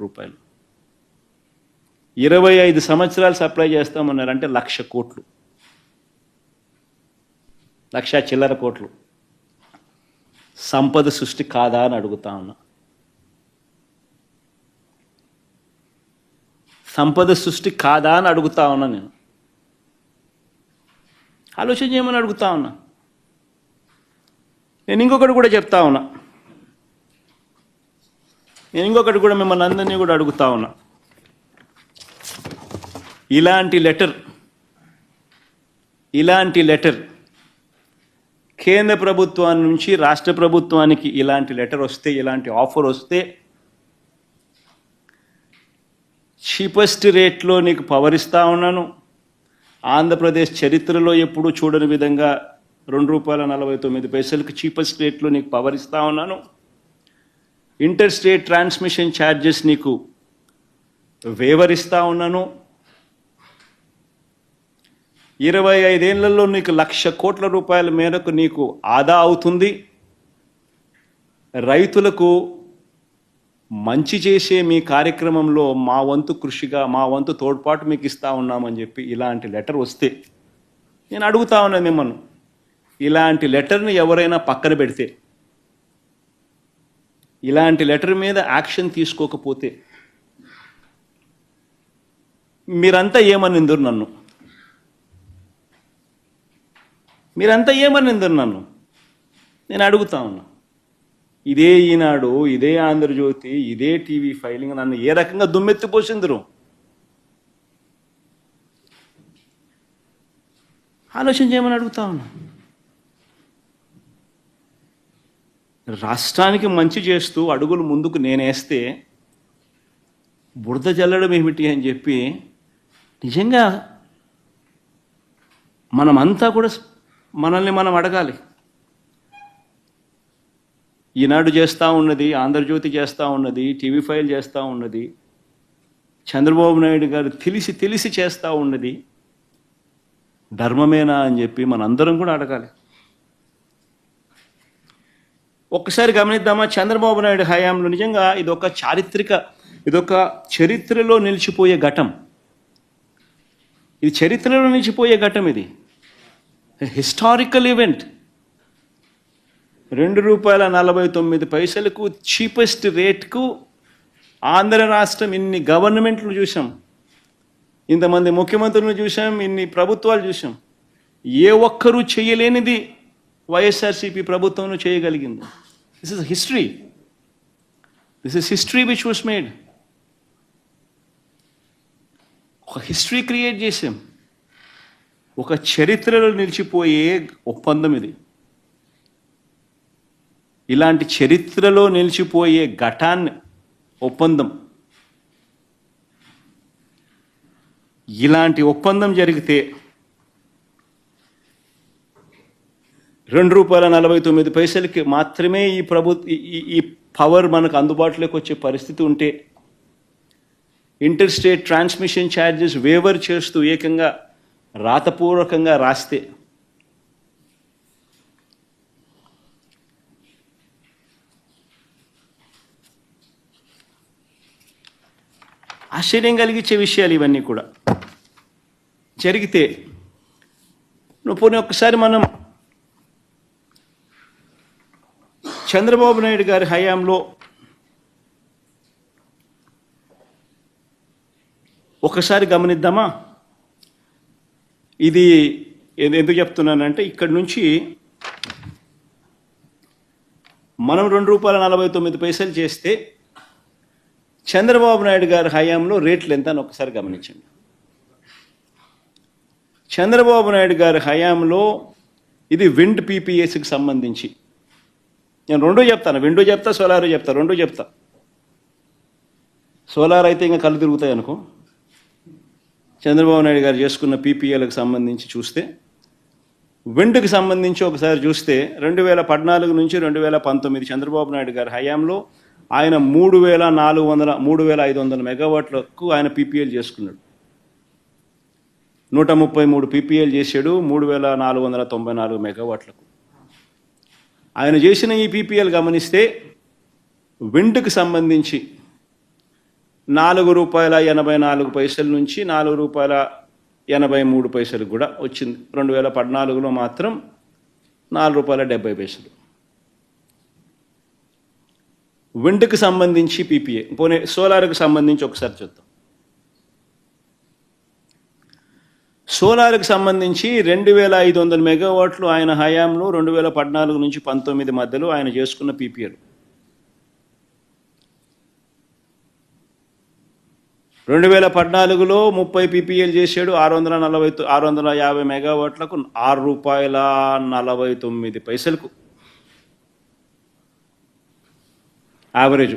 25 సంవత్సరాలు సప్లై చేస్తామన్నారు అంటే 1,00,000 కోట్లు, 1,00,000 చిల్లర కోట్లు. సంపద సృష్టి కాదా అని అడుగుతా ఉన్నా. సంపద సృష్టి కాదా అని అడుగుతా ఉన్నా. నేను ఆలోచన చేయమని అడుగుతా ఉన్నా. నేను ఇంకొకటి కూడా చెప్తా ఉన్నా, మిమ్మల్ని అందరినీ కూడా అడుగుతా ఉన్నా. ఇలాంటి లెటర్ కేంద్ర ప్రభుత్వాన్ని నుంచి రాష్ట్ర ప్రభుత్వానికి ఇలాంటి లెటర్ వస్తే, ఇలాంటి ఆఫర్ వస్తే, చీపెస్ట్ రేట్లో నీకు పవర్ ఇస్తా ఉన్నాను, ఆంధ్రప్రదేశ్ చరిత్రలో ఎప్పుడూ చూడని విధంగా ₹2.49 చీపెస్ట్ రేట్లో నీకు పవర్ ఇస్తా ఉన్నాను, ఇంటర్ స్టేట్ ట్రాన్స్మిషన్ ఛార్జెస్ నీకు వేవర్ ఇస్తా ఉన్నాను, 25 ఏళ్లలో నీకు ₹1,00,000 కోట్ల మేరకు నీకు ఆదా అవుతుంది, రైతులకు మంచి చేసే మీ కార్యక్రమంలో మా వంతు కృషిగా, మా వంతు తోడ్పాటు మీకు ఇస్తా ఉన్నామని చెప్పి ఇలాంటి లెటర్ వస్తే, నేను అడుగుతా ఉన్నా మిమ్మల్ని, ఇలాంటి లెటర్ని ఎవరైనా పక్కన పెడితే, ఇలాంటి లెటర్ మీద యాక్షన్ తీసుకోకపోతే మీరంతా ఏమనిందురు నన్ను? నేను అడుగుతా ఉన్నా. ఇదే ఈనాడు, ఇదే ఆంధ్రజ్యోతి, ఇదే టీవీ ఫైలింగ్ నన్ను ఏ రకంగా దుమ్మెత్తిపోసిందరు? ఆలోచన చేయమని అడుగుతా ఉన్నా. రాష్ట్రానికి మంచి చేస్తూ అడుగులు ముందుకు నేనేస్తే బురద జల్లడం ఏమిటి అని చెప్పి నిజంగా మనమంతా కూడా మనల్ని మనం అడగాలి. ఈనాడు చేస్తూ ఉన్నది, ఆంధ్రజ్యోతి చేస్తూ ఉన్నది, టీవీ ఫైల్ చేస్తూ ఉన్నది, చంద్రబాబు నాయుడు గారు తెలిసి చేస్తూ ఉన్నది ధర్మమేనా అని చెప్పి మనందరం కూడా అడగాలి. ఒక్కసారి గమనిద్దామా, చంద్రబాబు నాయుడు హయాంలో నిజంగా ఇదొక చరిత్రలో నిలిచిపోయే ఘటం. ఇది చరిత్రలో నిలిచిపోయే ఘటం. ఇది హిస్టారికల్ ఈవెంట్. ₹2.49 చీపెస్ట్ రేట్కు ఆంధ్ర రాష్ట్రం ఇన్ని గవర్నమెంట్లు చూసాం, ఇంతమంది ముఖ్యమంత్రులను చూసాం, ఇన్ని ప్రభుత్వాలు చూసాం. ఏ ఒక్కరూ చేయలేనిది వైఎస్ఆర్సీపీ ప్రభుత్వం చేయగలిగింది. This is history. This is history which was made. ఒక హిస్టరీ క్రియేట్ చేసాం. ఒక చరిత్రలో నిలిచిపోయే ఒప్పందం ఇది. ఇలాంటి చరిత్రలో నిలిచిపోయే ఒప్పందం, ఇలాంటి ఒప్పందం జరిగితే ₹2.49 మాత్రమే ఈ పవర్ మనకు అందుబాటులోకి వచ్చే పరిస్థితి ఉంటే, inter state transmission charges waiver చేస్తూ ఏకంగా రాతపూర్వకంగా రాస్తే ఆశ్చర్యం కలిగించే విషయాలు ఇవన్నీ కూడా జరిగితే, పోనీ ఒక్కసారి మనం చంద్రబాబు నాయుడు గారి హయాంలో ఒకసారి గమనిద్దామా? ఇది ఎందుకు చెప్తున్నానంటే, ఇక్కడి నుంచి మనం ₹2.49 చేస్తే చంద్రబాబు నాయుడు గారి హయాంలో రేట్లు ఎంత అని ఒకసారి గమనించండి. చంద్రబాబు నాయుడు గారి హయాంలో ఇది విండ్ పీపీఎస్కి సంబంధించి, నేను రెండూ చెప్తాను, విండో చెప్తా, సోలార్ చెప్తా, రెండూ చెప్తా. సోలార్ అయితే ఇంకా కళ్ళు తిరుగుతాయి అనుకో. చంద్రబాబు నాయుడు గారు చేసుకున్న పీపీఎలకు సంబంధించి చూస్తే, విండ్కి సంబంధించి ఒకసారి చూస్తే 2014 నుంచి 2019 చంద్రబాబు నాయుడు గారి హయాంలో ఆయన 3,500 మెగావాట్లకు ఆయన పీపీఎల్ చేసుకున్నాడు. 133 పీపీఎల్ చేశాడు 3,494 మెగావాట్లకు. ఆయన చేసిన ఈ పీపీఎల్ గమనిస్తే విండ్కి సంబంధించి ₹4.84 నుంచి ₹4.83 కూడా వచ్చింది. 2014లో మాత్రం ₹4.70. విండ్కి సంబంధించి పీపీఏ. పోనీ సోలార్కి సంబంధించి ఒకసారి చూద్దాం. సోలార్కి సంబంధించి 2,500 మెగావాట్లు ఆయన హయాంలో 2014 నుంచి 19 మధ్యలో ఆయన చేసుకున్న పీపీఎల్. 2014లో 30 పీపీఎల్ చేశాడు 650 మెగావాట్లకు ₹6.49 యావరేజ్.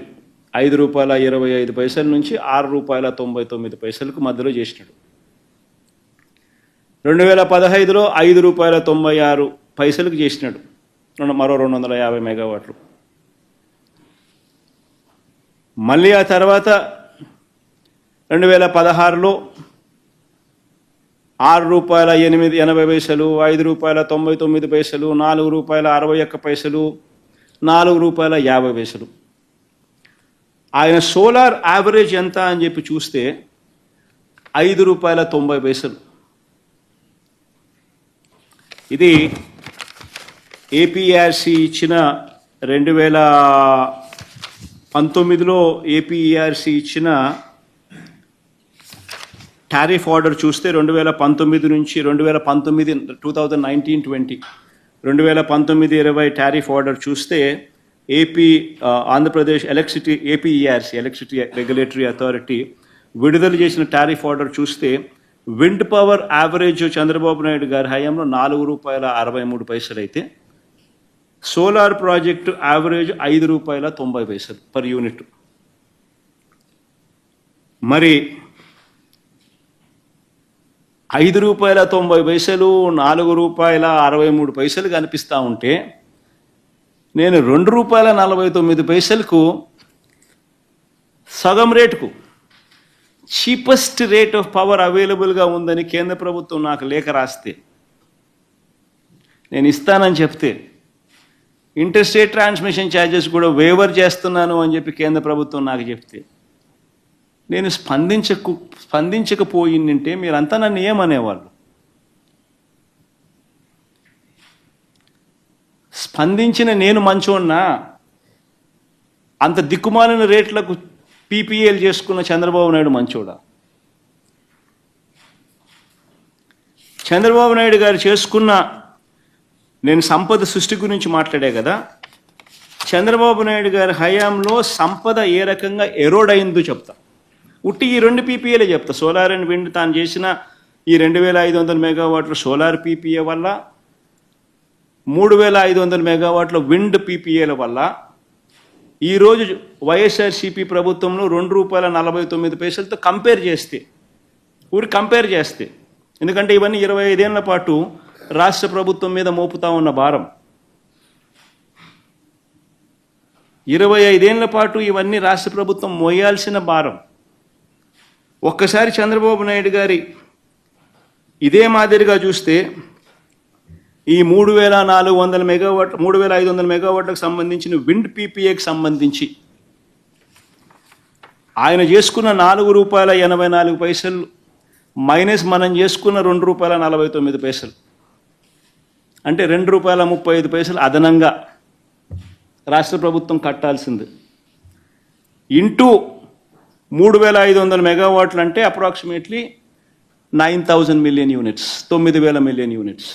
₹5.25 నుంచి ₹6.99 మధ్యలో చేసినాడు. 2015లో ₹5.96 చేసినాడు, మరో 250 మెగావాట్లు. మళ్ళీ ఆ తర్వాత 2016లో ₹6.80, ₹5.99, ₹4.61, ₹4.50. ఆయన సోలార్ యావరేజ్ ఎంత అని చెప్పి చూస్తే ₹5.90. ఇది ఏపీఆర్సీ ఇచ్చిన 2019లో ఏపీఆర్సీ ఇచ్చిన టారిఫ్ ఆర్డర్ చూస్తే 2019 నుంచి 2019-20 2019-20 టారిఫ్ ఆర్డర్ చూస్తే Andhra Pradesh APERC electricity regulatory authority విడుదల చేసిన టారిఫ్ ఆర్డర్ చూస్తే wind power average Chandrababu Naidu గారి హయాంలో ₹4.63 అయితే solar project average ₹5.90 per unit. మరి ₹5.90, ₹4.63 కనిపిస్తూ ఉంటే, నేను ₹2.49 సగం రేటుకు చీపెస్ట్ రేట్ ఆఫ్ పవర్ అవైలబుల్గా ఉందని కేంద్ర ప్రభుత్వం నాకు లేఖ రాస్తే, నేను ఇస్తానని చెప్తే, ఇంటర్ స్టేట్ ట్రాన్స్మిషన్ ఛార్జెస్ కూడా వేవర్ చేస్తున్నాను అని చెప్పి కేంద్ర ప్రభుత్వం నాకు చెప్తే, నేను స్పందించకపోయిందంటే మీరంతా నన్ను ఏమనేవాళ్ళు? స్పందించిన నేను మంచోన్నా? అంత దిక్కుమాలిన రేట్లకు పీపీఏలు చేసుకున్న చంద్రబాబు నాయుడు మంచోడా? చంద్రబాబు నాయుడు గారు చేసుకున్న, నేను సంపద సృష్టి గురించి మాట్లాడే కదా, చంద్రబాబు నాయుడు గారి హయాంలో సంపద ఏ రకంగా ఎరోడ్ అయిందో చెప్తా. ఉట్టి ఈ 2 పీపీఏలే చెప్తా. సోలార్ అండ్ విండ్ తాను చేసిన ఈ 2500 మెగావాట్ల సోలార్ పీపీఏ వల్ల, 3500 మెగావాట్ల విండ్ పీపీఏల వల్ల ఈరోజు వైఎస్ఆర్సీపీ ప్రభుత్వంలో ₹2.49తో కంపేర్ చేస్తే, ఎందుకంటే ఇవన్నీ 25 ఏళ్ల పాటు రాష్ట్ర ప్రభుత్వం మీద మోపుతా ఉన్న భారం. 25 ఏళ్ల పాటు ఇవన్నీ రాష్ట్ర ప్రభుత్వం మోయాల్సిన భారం. ఒక్కసారి చంద్రబాబు నాయుడు గారి ఇదే మాదిరిగా చూస్తే ఈ 3400 మెగావాట్ 3500 మెగావాట్లకు సంబంధించిన విండ్ పీపీఏకి సంబంధించి ఆయన చేసుకున్న ₹4.84 మైనస్ మనం చేసుకున్న ₹2.49, అంటే ₹2.35 అదనంగా రాష్ట్ర ప్రభుత్వం కట్టాల్సింది. ఇంటూ 3500 మెగావాట్లు అంటే approximately 9,000 million units, 9,000 million units.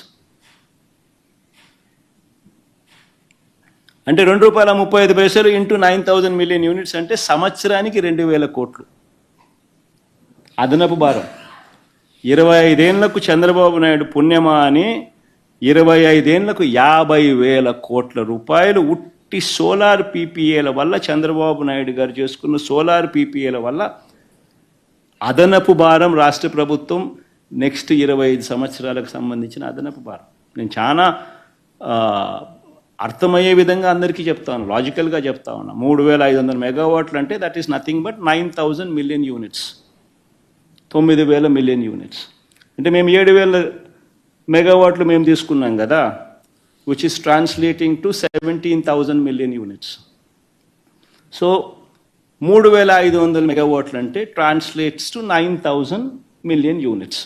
అంటే ₹2.35 ఇంటూ 9,000 మిలియన్ యూనిట్స్ అంటే సంవత్సరానికి 2,000 కోట్లు అదనపు భారం. 25 ఏళ్లకు చంద్రబాబు నాయుడు పుణ్యమా అని 25 ఏళ్లకు 50,000 కోట్ల రూపాయలు ఉట్టి సోలార్ పీపీఏల వల్ల, చంద్రబాబు నాయుడు గారు చేసుకున్న సోలార్ పీపీఏల వల్ల అదనపు భారం రాష్ట్ర ప్రభుత్వం నెక్స్ట్ 25 సంవత్సరాలకు సంబంధించిన అదనపు భారం. నేను చాలా అర్థమయ్యే విధంగా అందరికీ చెప్తాను, లాజికల్గా చెప్తా ఉన్నా. 3,500 మెగావాట్లు అంటే that is nothing but 9,000 million units, 9,000 million units. అంటే మేము 7,000 మెగావాట్లు మేము తీసుకున్నాం కదా, which is translating to 17,000 million units. So 3,500 మెగావాట్లు అంటే ట్రాన్స్లేట్స్ టు 9,000 మిలియన్ యూనిట్స్.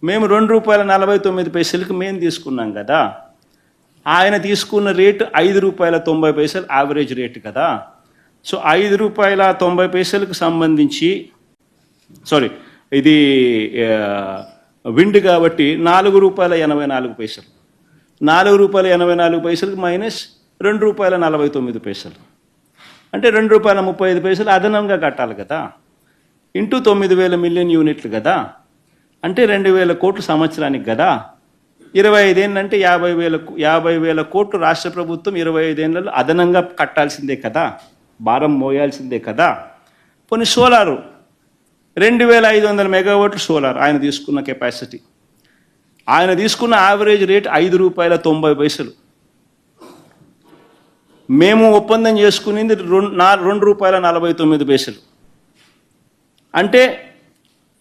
మేము ₹2.49కి మేము తీసుకున్నాం కదా, ఆయన తీసుకున్న రేటు ₹5.90 యావరేజ్ రేటు కదా. సో ₹5.90కి సంబంధించి, సారీ ఇది విండ్ కాబట్టి ₹4.84, ₹4.84 మైనస్ ₹2.49 అంటే ₹2.35 అదనంగా కట్టాలి కదా, ఇంటూ 9,000 మిలియన్ యూనిట్లు కదా, అంటే 2,000 కోట్లు సంవత్సరానికి కదా. 25 ఏళ్ళంటే 50,000 కోట్లు రాష్ట్ర ప్రభుత్వం 25 ఏళ్ళలో అదనంగా కట్టాల్సిందే కదా, భారం మోయాల్సిందే కదా. పోనీ సోలారు 2,500 మెగావాట్లు సోలార్ ఆయన తీసుకున్న కెపాసిటీ, ఆయన తీసుకున్న యావరేజ్ రేట్ ₹5.90. మేము ఒప్పందం చేసుకునేది ₹2.49, అంటే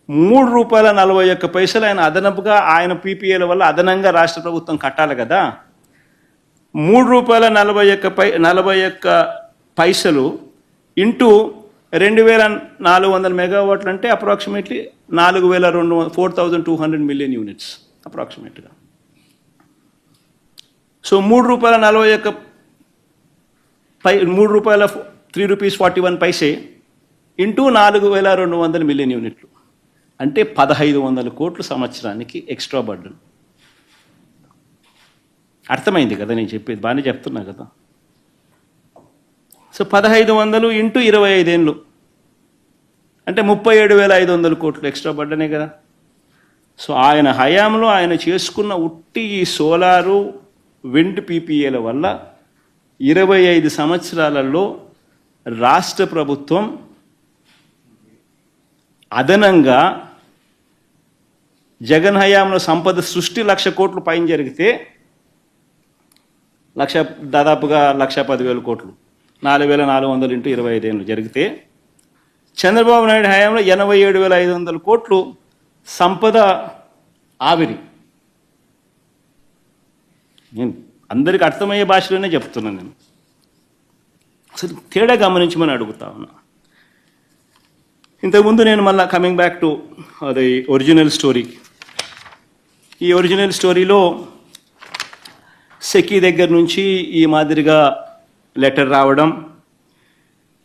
₹3.41 ఆయన అదనపుగా ఆయన పీపీఏల వల్ల అదనంగా రాష్ట్ర ప్రభుత్వం కట్టాలి కదా. ₹3.41 ఇంటూ 2,400 మెగావాట్లు అంటే అప్రాక్సిమేట్లీ 4,200 మిలియన్ యూనిట్స్ అప్రాక్సిమేట్గా. సో ₹3.41 ₹3.41 ఇంటూ 4,200 మిలియన్ యూనిట్లు అంటే 1,500 కోట్లు సంవత్సరానికి ఎక్స్ట్రా బర్డన్. అర్థమైంది కదా నేను చెప్పేది, బాగానే చెప్తున్నా కదా. సో 1,500 ఇంటూ 25 ఏళ్ళు అంటే 37,500 కోట్లు ఎక్స్ట్రా బర్డనే కదా. సో ఆయన హయాంలో ఆయన చేసుకున్న ఉట్టి ఈ సోలారు విండ్ పీపీఏల వల్ల 25 సంవత్సరాలలో రాష్ట్ర ప్రభుత్వం అదనంగా జగన్ హయాంలో సంపద సృష్టి 1,00,000 కోట్లు పైన జరిగితే దాదాపుగా 1,10,000 కోట్లు, 4,400 ఇంటూ 25 ఏళ్ళు జరిగితే, చంద్రబాబు నాయుడు హయాంలో 87,500 కోట్లు సంపద ఆవిరి. నేను అందరికి అర్థమయ్యే భాషలోనే చెప్తున్నాను. నేను అసలు తేడా గమనించమని అడుగుతా ఉన్నా. ఇంతకుముందు నేను మళ్ళీ కమింగ్ బ్యాక్ టు అది ఒరిజినల్ స్టోరీ. ఈ ఒరిజినల్ స్టోరీలో సెకీ దగ్గర నుంచి ఈ మాదిరిగా లెటర్ రావడం,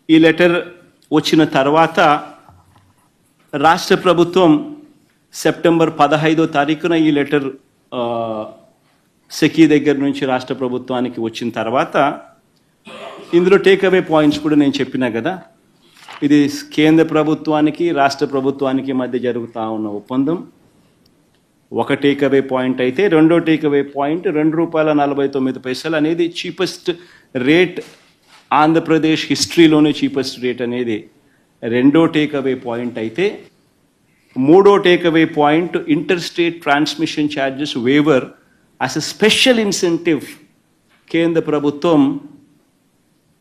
ఈ లెటర్ వచ్చిన తర్వాత రాష్ట్ర ప్రభుత్వం సెప్టెంబర్ 15వ తారీఖున ఈ లెటర్ సెకీ దగ్గర నుంచి రాష్ట్ర ప్రభుత్వానికి వచ్చిన తర్వాత ఇందులో టేక్అవే పాయింట్స్ కూడా నేను చెప్పినా కదా. ఇది కేంద్ర ప్రభుత్వానికి రాష్ట్ర ప్రభుత్వానికి మధ్య జరుగుతూ ఉన్న ఒప్పందం. ఒక టేక్అవే పాయింట్ అయితే రెండో టేక్అవే పాయింట్ ₹2.49 అనేది చీపెస్ట్ రేట్, ఆంధ్రప్రదేశ్ హిస్టరీలోనే చీపెస్ట్ రేట్ అనేది రెండో టేక్అవే పాయింట్ అయితే, మూడో takeaway point inter state transmission charges waiver as a special incentive కేంద్ర ప్రభుత్వం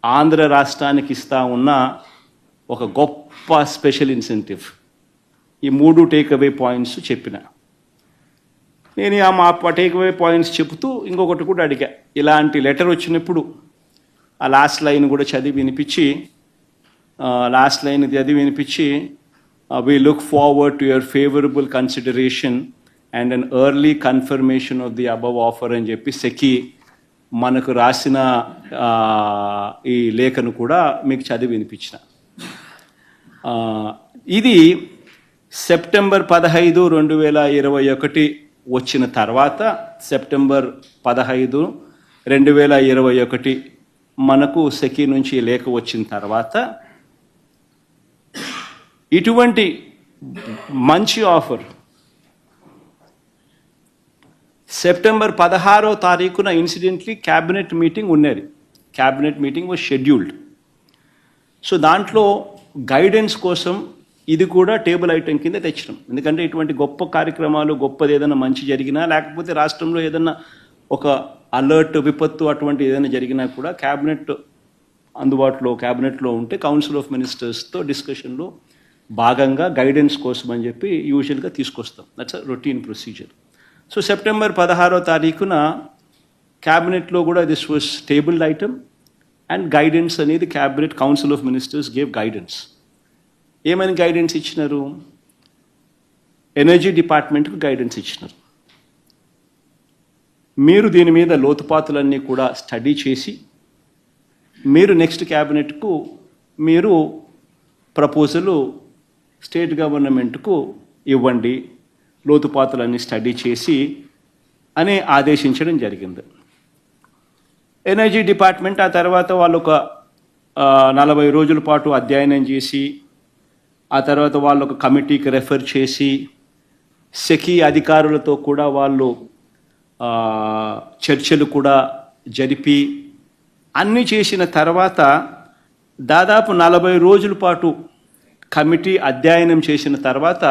ఆంధ్ర రాష్ట్రానికి ఇస్తా ఉన్న ఒక గొప్ప స్పెషల్ ఇన్సెంటివ్. ఈ మూడు టేక్అవే పాయింట్స్ చెప్పిన. నేను ఆ టేక్అవే పాయింట్స్ చెబుతూ ఇంకొకటి కూడా అడిగా. ఇలాంటి లెటర్ వచ్చినప్పుడు ఆ లాస్ట్ లైన్ కూడా చదివి వినిపించి we look forward to your favorable consideration and an early confirmation of the above offer అని చెప్పి సెకీ మనకు రాసిన ఈ లేఖను కూడా మీకు చదివి వినిపించిన. ఇది సెప్టెంబర్ 15, 2021 వచ్చిన తర్వాత, సెప్టెంబర్ 15, 2021 మనకు సెకీ నుంచి లేఖ వచ్చిన తర్వాత ఇటువంటి మంచి ఆఫర్ సెప్టెంబర్ 16వ తారీఖున ఇన్సిడెంట్లీ క్యాబినెట్ మీటింగ్ ఉన్నది. Cabinet meeting was scheduled. So దాంట్లో గైడెన్స్ కోసం ఇది కూడా టేబుల్ ఐటెం కింద తెచ్చినాం. ఎందుకంటే ఇటువంటి గొప్ప కార్యక్రమాలు, గొప్పది ఏదైనా మంచి జరిగినా, లేకపోతే రాష్ట్రంలో ఏదైనా ఒక అలర్ట్, విపత్తు అటువంటి ఏదైనా జరిగినా కూడా క్యాబినెట్లో ఉంటే కౌన్సిల్ ఆఫ్ మినిస్టర్స్తో డిస్కషన్లో భాగంగా గైడెన్స్ కోసం అని చెప్పి యూజువల్గా తీసుకొస్తాం. That's a routine procedure. So September 16వ తారీఖున క్యాబినెట్లో కూడా this was table item and guidance అనేది cabinet council of ministers gave guidance. ఏమని గైడెన్స్ ఇచ్చినారు? ఎనర్జీ డిపార్ట్మెంట్కు గైడెన్స్ ఇచ్చినారు. మీరు దీని మీద లోతుపాతులన్నీ కూడా స్టడీ చేసి మీరు నెక్స్ట్ క్యాబినెట్కు మీరు ప్రపోజలు స్టేట్ గవర్నమెంట్కు ఇవ్వండి, లోతుపాతులన్నీ స్టడీ చేసి అని ఆదేశించడం జరిగింది. ఎనర్జీ డిపార్ట్మెంట్ ఆ తర్వాత వాళ్ళు ఒక 40 రోజుల పాటు అధ్యయనం చేసి, ఆ తర్వాత వాళ్ళు ఒక కమిటీకి రెఫర్ చేసి, సెకీ అధికారులతో కూడా వాళ్ళు చర్చలు కూడా జరిపి అన్నీ చేసిన తర్వాత దాదాపు 40 రోజుల పాటు కమిటీ అధ్యయనం చేసిన తర్వాత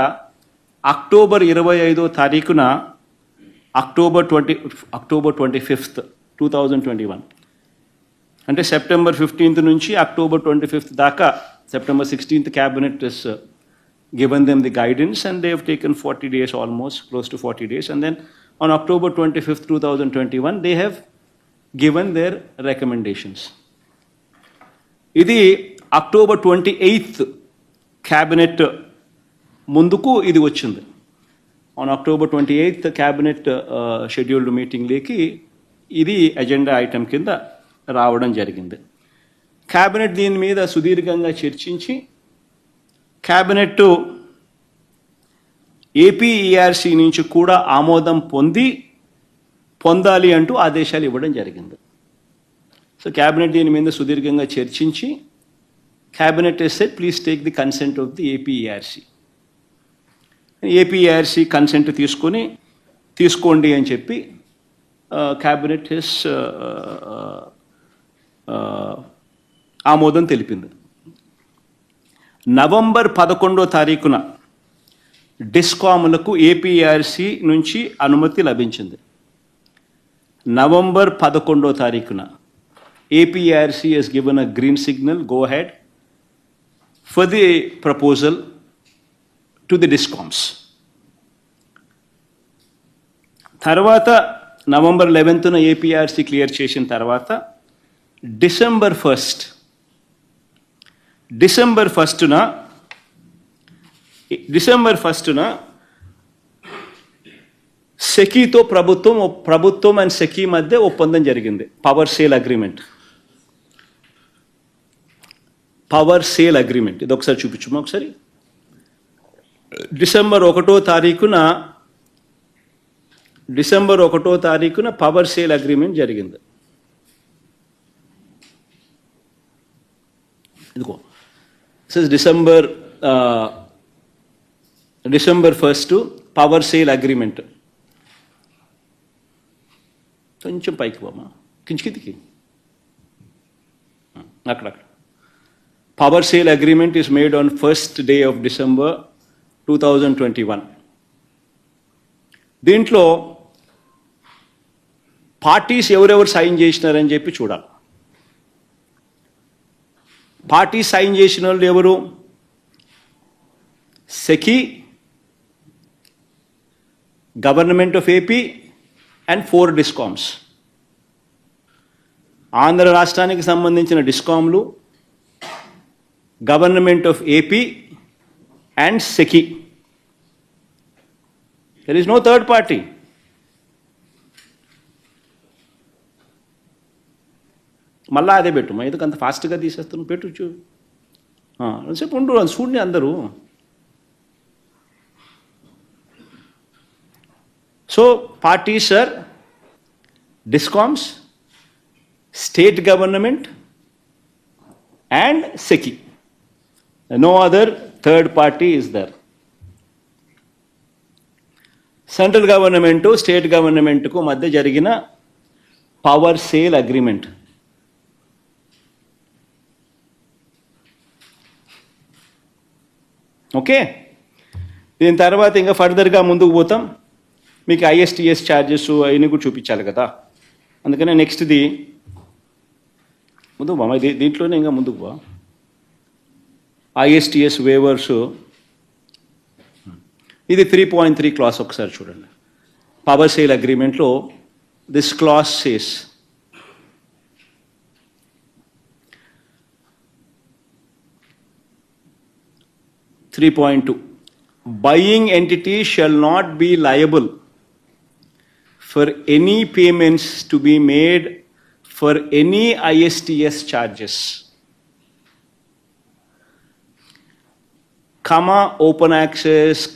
అక్టోబర్ 25వ తారీఖున అక్టోబర్ 25th 2021 అంటే సెప్టెంబర్ 15th నుంచి అక్టోబర్ 25th దాకా, September 16th cabinet has given them the guidance and they have taken 40 days, almost close to 40 days, and then on October 25th 2021 they have given their recommendations. ఇది October 28th cabinet ముందుకు ఇది వచ్చింది. On October 28th cabinet scheduled meeting లేకి ఇది అజెండా ఐటమ్ కింద రావడం జరిగింది. క్యాబినెట్ దీని మీద సుదీర్ఘంగా చర్చించి క్యాబినెట్ ఏపీఈఆర్సీ నుంచి కూడా ఆమోదం పొందాలి అంటూ ఆదేశాలు ఇవ్వడం జరిగింది. సో క్యాబినెట్ దీని మీద సుదీర్ఘంగా చర్చించి cabinet said please take the consent of the APERC. APERC consent తీసుకోండి అని చెప్పి క్యాబినెట్ ఆమోదం తెలిపింది. నవంబర్ 11వ తారీఖున డిస్కామ్లకు ఏపీఆర్సీ నుంచి అనుమతి లభించింది. నవంబర్ 11వ తారీఖున APRC has given a green signal, go ahead for the proposal to the discoms. తర్వాత నవంబర్ 11న ఏపీఆర్సీ క్లియర్ చేసిన తర్వాత డిసెంబర్ 1న సెకీతో ప్రభుత్వం అండ్ సెకీ మధ్య ఒప్పందం జరిగింది. Power sale agreement. ఇది ఒకసారి చూపించమ్మా ఒకసారి. డిసెంబర్ 1వ తారీఖున పవర్ సేల్ అగ్రిమెంట్ జరిగింది. ఇదిగో డిసెంబర్ 1 పవర్ సేల్ అగ్రిమెంట్. కొంచెం పైకి పోమా, కిందికి అక్కడ. Power sale agreement is made on 1st day of December 2021. దీంట్లో పార్టీస్ ఎవరెవరు సైన్ చేసినారని చెప్పి చూడాలి. పార్టీ సైన్ చేసిన వాళ్ళు ఎవరు? SECI, government of AP and 4 discoms. Andhra రాష్ట్రానికి సంబంధించిన డిస్కామ్లు, government of AP and SECI. There is no third party. మళ్ళా అదే పెట్టు, ఎందుకు అంత ఫాస్ట్గా తీసేస్తున్నాను? పెట్టు సేపు ఉండు, చూడండి అందరూ. So parties are discoms, state government and SECI. No other third party is there. Central government స్టేట్ గవర్నమెంట్కు మధ్య జరిగిన పవర్ సేల్ అగ్రిమెంట్. ఓకే, దీని తర్వాత ఇంకా ఫర్దర్గా ముందుకు పోతాం. మీకు ఐఎస్టీఎస్ ఛార్జెస్ అవన్నీ కూడా చూపించాలి కదా, అందుకనే నెక్స్ట్ది ముందుకు బా, దీంట్లోనే ఇంకా ముందుకు బా. ఐఎస్టీఎస్ వేవర్స్, ఇది 3.3 క్లాస్ ఒకసారి చూడండి. పవర్ సేల్ అగ్రిమెంట్లో this clause says, buying entity shall not be liable for any payments to be made for any ISTS charges, open access,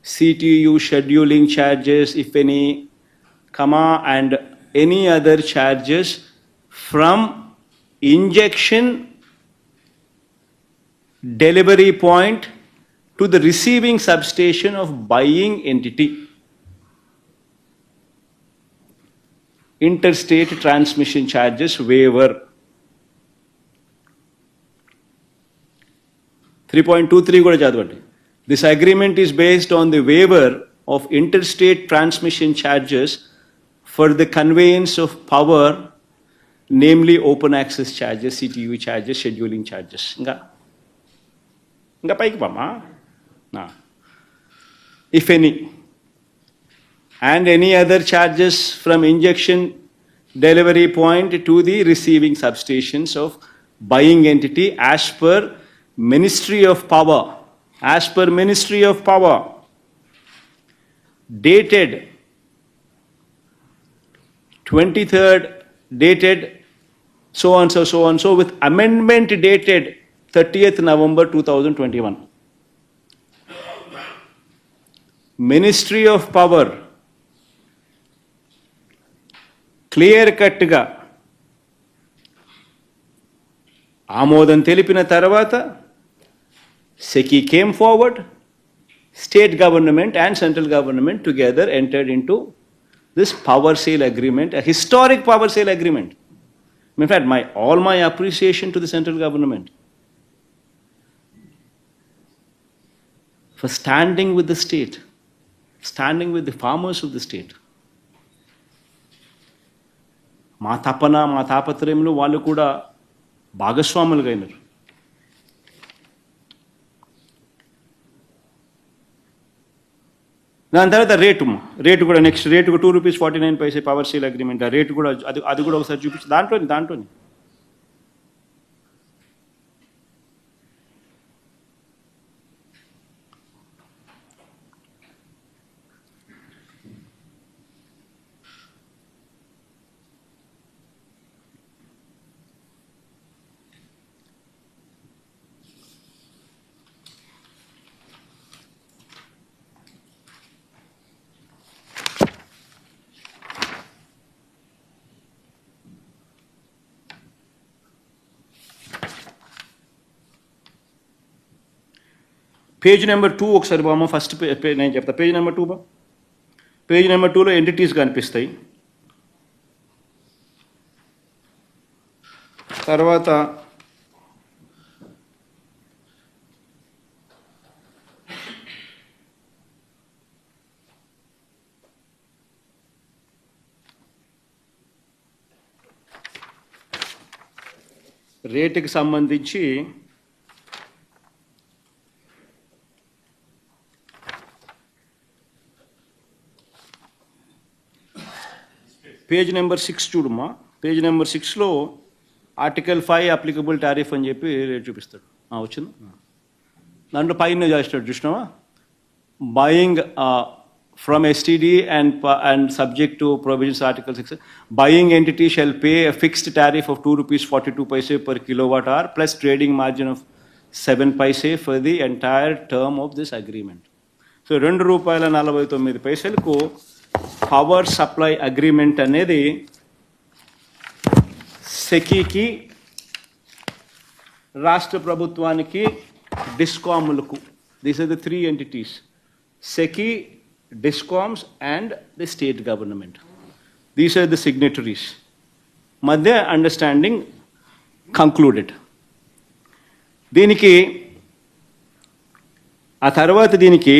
CTU scheduling charges, if any, and any other charges from injection delivery point to the receiving substation of buying entity. Interstate transmission charges waiver. 3.23 కూడా చదవండి. This agreement is based on the waiver of interstate transmission charges for the conveyance of power, namely open access charges, CTU charges, scheduling charges. ఇంకా పైకి పామా. If any, and any other charges from injection delivery point to the receiving substations of buying entity as per Ministry of Power, dated 23rd, dated so and so, with amendment dated 30th November 2021. Ministry of Power clear కట్గా ఆమోదం తెలిపిన తర్వాత SECI came forward, state government and central government together entered into this power sale agreement, a historic power sale agreement. In fact, all my appreciation to the central government for standing with the state, standing with the farmers of the state. మా తపన మా తాపత్రయంలో వాళ్ళు కూడా భాగస్వాములుగా అయినారు. దాని తర్వాత రేటు కూడా నెక్స్ట్ రేటు కూడా ₹2.49 పవర్ సేల్ అగ్రిమెంట్. ఆ రేటు కూడా అది కూడా ఒకసారి చూపించి దాంట్లోని పేజ్ నెంబర్ 2 ఒకసారి బామ్మ, ఫస్ట్ నేను చెప్తా. పేజ్ నెంబర్ 2 బా. పేజ్ నెంబర్ 2లో ఎంటిటీస్ కనిపిస్తాయి. తర్వాత రేటుకి సంబంధించి పేజ్ నెంబర్ 6 చూడమ్మా. పేజ్ నెంబర్ 6లో ఆర్టికల్ 5 అప్లికబుల్ టారిఫ్ అని చెప్పి రేట్ చూపిస్తాడు. వచ్చింది దాంట్లో పైన చేస్తాడు, చూసినావా? Buying from STD and subject to provisions Article 6, buying entity shall pay a fixed tariff of ₹2.42 per kilowatt hour plus trading margin of 7 paise for the entire term of this agreement. So ₹2.49కు పవర్ సప్లై అగ్రిమెంట్ అనేది సెకీకి, రాష్ట్ర ప్రభుత్వానికి, డిస్కాములకు, these are the 3 entities, SECI, DISCOMs and the state government. These are the signatories. Madhya understanding concluded. దీనికి ఆ తర్వాత దీనికి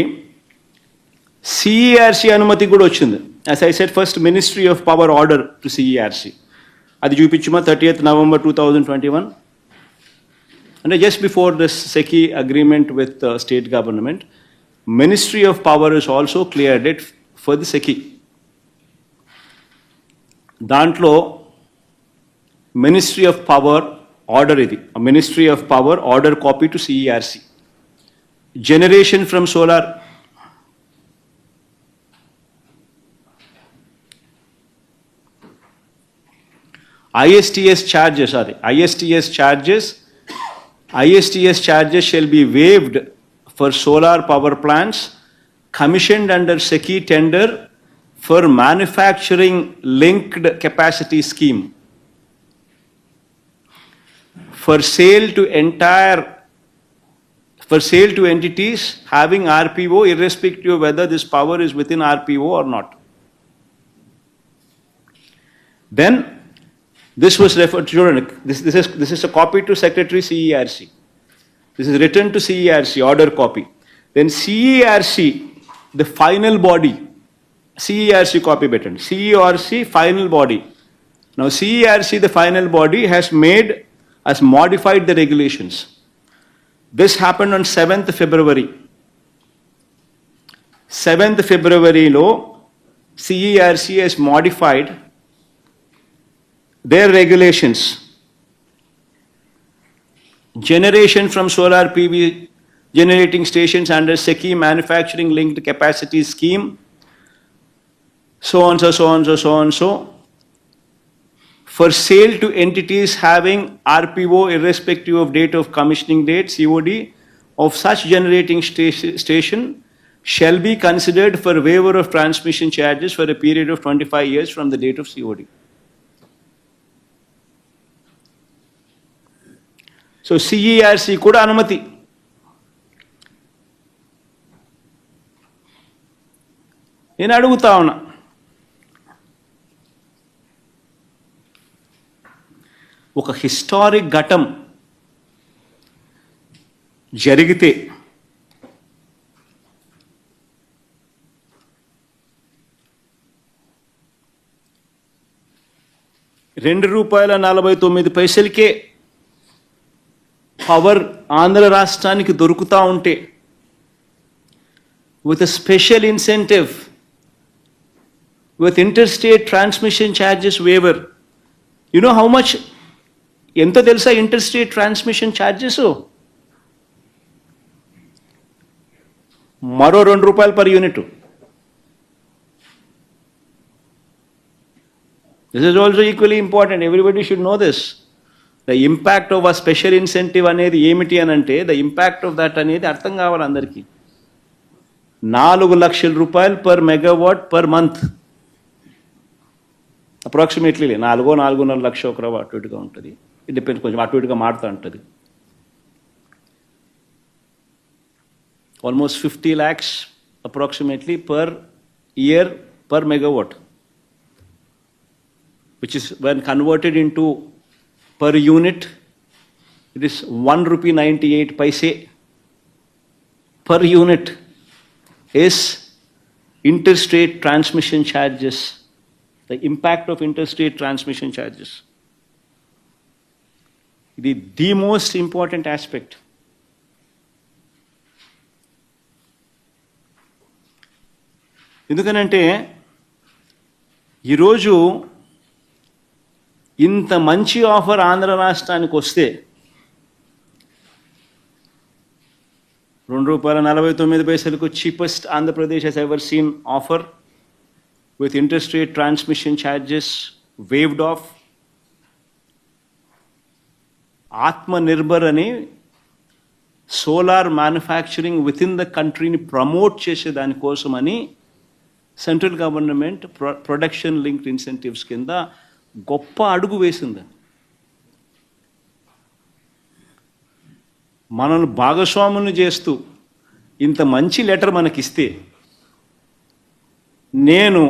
CERC అనుమతి కూడా వచ్చింది. As I said, first Ministry of Power order to CERC. అది చూపించుమా 30th November 2021. అంటే just before this SECI agreement with the state government, Ministry of Power is also cleared it for the SECI. దాంట్లో Ministry of Power order ఇది, Ministry of Power order copy to CERC. Generation from solar, ISTS charges shall be waived for solar power plants commissioned under SECI tender for manufacturing linked capacity scheme for sale to entities having RPO irrespective of whether this power is within RPO or not. Then this was referred to, this is a copy to Secretary CERC. This is written to CERC, order copy. Then CERC, the final body, CERC copy button, CERC final body. Now CERC, the final body, has modified the regulations. This happened on 7th February. 7th February lo CERC has modified their regulations. Generation from solar PV generating stations under SECI manufacturing linked capacity scheme, so on, for sale to entities having RPO irrespective of date of commissioning date, COD, of such generating station shall be considered for waiver of transmission charges for a period of 25 years from the date of COD. So CERC కూడా అనుమతి. నేను అడుగుతా ఉన్నా, ఒక హిస్టారిక్ ఘటం జరిగితే ₹2.49కే పవర్ ఆంధ్ర రాష్ట్రానికి దొరుకుతూ ఉంటే, with a special incentive, with interstate transmission charges waiver. You know how much, ఎంత తెలుసా interstate transmission charges? మరో ₹2 per unit. This is also equally important. Everybody should know this. The impact of a special incentive అనేది ఏమిటి అని అంటే, the impact of that అనేది అర్థం కావాలి అందరికీ. ₹4 లక్షల per megawatt per month. Approximately 4.5 లక్ష ఒక రవ్వ అటు ఇటుగా ఉంటుంది. ఇట్ డిపెండ్స్, కొంచెం అటు ఇటుగా మారుతూ ఉంటుంది. almost 50 lakhs approximately per year per megawatt, which is when converted into per unit, it is 1 rupee 98 paise per unit is interstate transmission charges, the impact of interstate transmission charges. The most important aspect. ఎందుకనంటే ఈరోజు ఇంత మంచి ఆఫర్ ఆంధ్ర రాష్ట్రానికి వస్తే ₹2.49 cheapest Andhra Pradesh has ever seen offer with interest rate transmission charges waived off. Atmanirbhar ani solar manufacturing within the country ni promote chese dani kosamani central government production linked incentives kinda goppa adugu vesindi. మనల్ని భాగస్వాములను చేస్తూ ఇంత మంచి లెటర్ మనకిస్తే నేను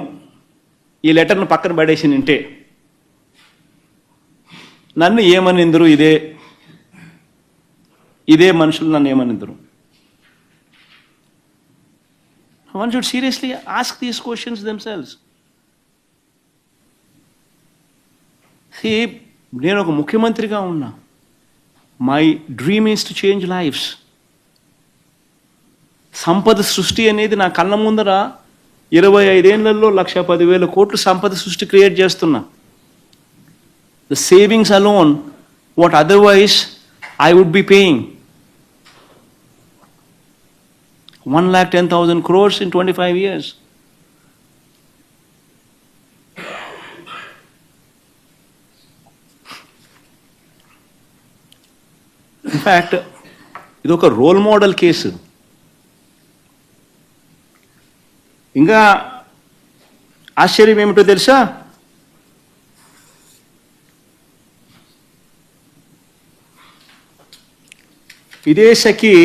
ఈ లెటర్ను పక్కన పడేసి నింటే నన్ను ఏమనిందరు, ఇదే మనుషులు నన్ను ఏమనిందరు? One should seriously ask these questions themselves. See, నేను ఒక ముఖ్యమంత్రిగా ఉన్నా. My dream is to change lives. సంపద సృష్టి అనేది నా కళ్ళ ముందర 25 ఏళ్లలో 1,10,000 కోట్లు సంపద సృష్టి క్రియేట్ చేస్తున్నా. The savings alone, what otherwise I would be paying. 1,10,000 crores in 25 years. In fact ఇది ఒక రోల్ మోడల్ కేసు. ఇంకా ఆశ్చర్యం ఏమిటో తెలుసా? ఇదే సఖి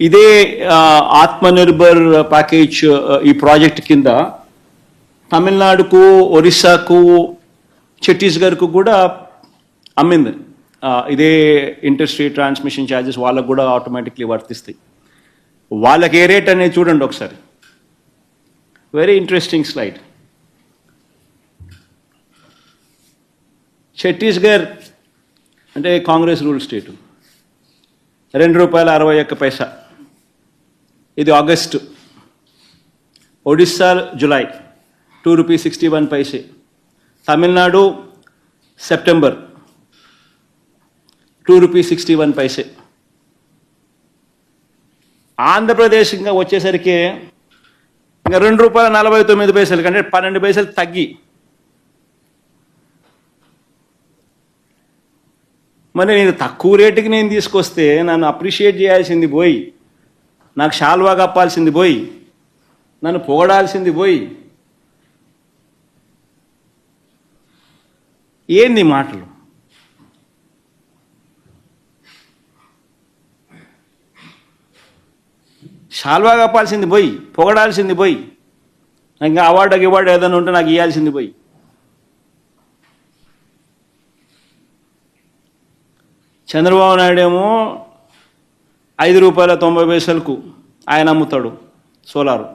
ఇదే ఆత్మనిర్భర్ ప్యాకేజ్ ఈ ప్రాజెక్ట్ కింద తమిళనాడుకు, ఒరిస్సాకు, ఛత్తీస్గఢ్కు కూడా అమ్మింది. ఇదే ఇంటర్స్టేట్ ట్రాన్స్మిషన్ ఛార్జెస్ వాళ్ళకు కూడా ఆటోమేటిక్లీ వర్తిస్తాయి. వాళ్ళకి ఏ రేట్ అనేది చూడండి ఒకసారి. Very interesting slide. ఛత్తీస్గఢ్ అంటే కాంగ్రెస్ రూల్ స్టేటు, ₹2.61. ఇది August. Odisha July ₹2.61. Tamil Nadu September ₹2.61. Andhra Pradesh ఇంకా వచ్చేసరికి ఇంకా ₹2.49 కంటే 12 పైసలు తగ్గి. మరి నేను తక్కువ రేటుకి నేను తీసుకొస్తే నన్ను అప్రిషియేట్ చేయాల్సింది పోయి, నాకు శాల్వా కప్పాల్సింది పోయి, నన్ను పొగడాల్సింది పోయి, ఏంది మాటలు? శాల్వా కప్పాల్సింది పోయి, పొగడాల్సింది పోయి, ఇంకా అవార్డు ఏదైనా ఉంటే నాకు ఇవ్వాల్సింది పోయి. చంద్రబాబు నాయుడు ఏమో ₹5.90 ఆయన అమ్ముతాడు సోలారు.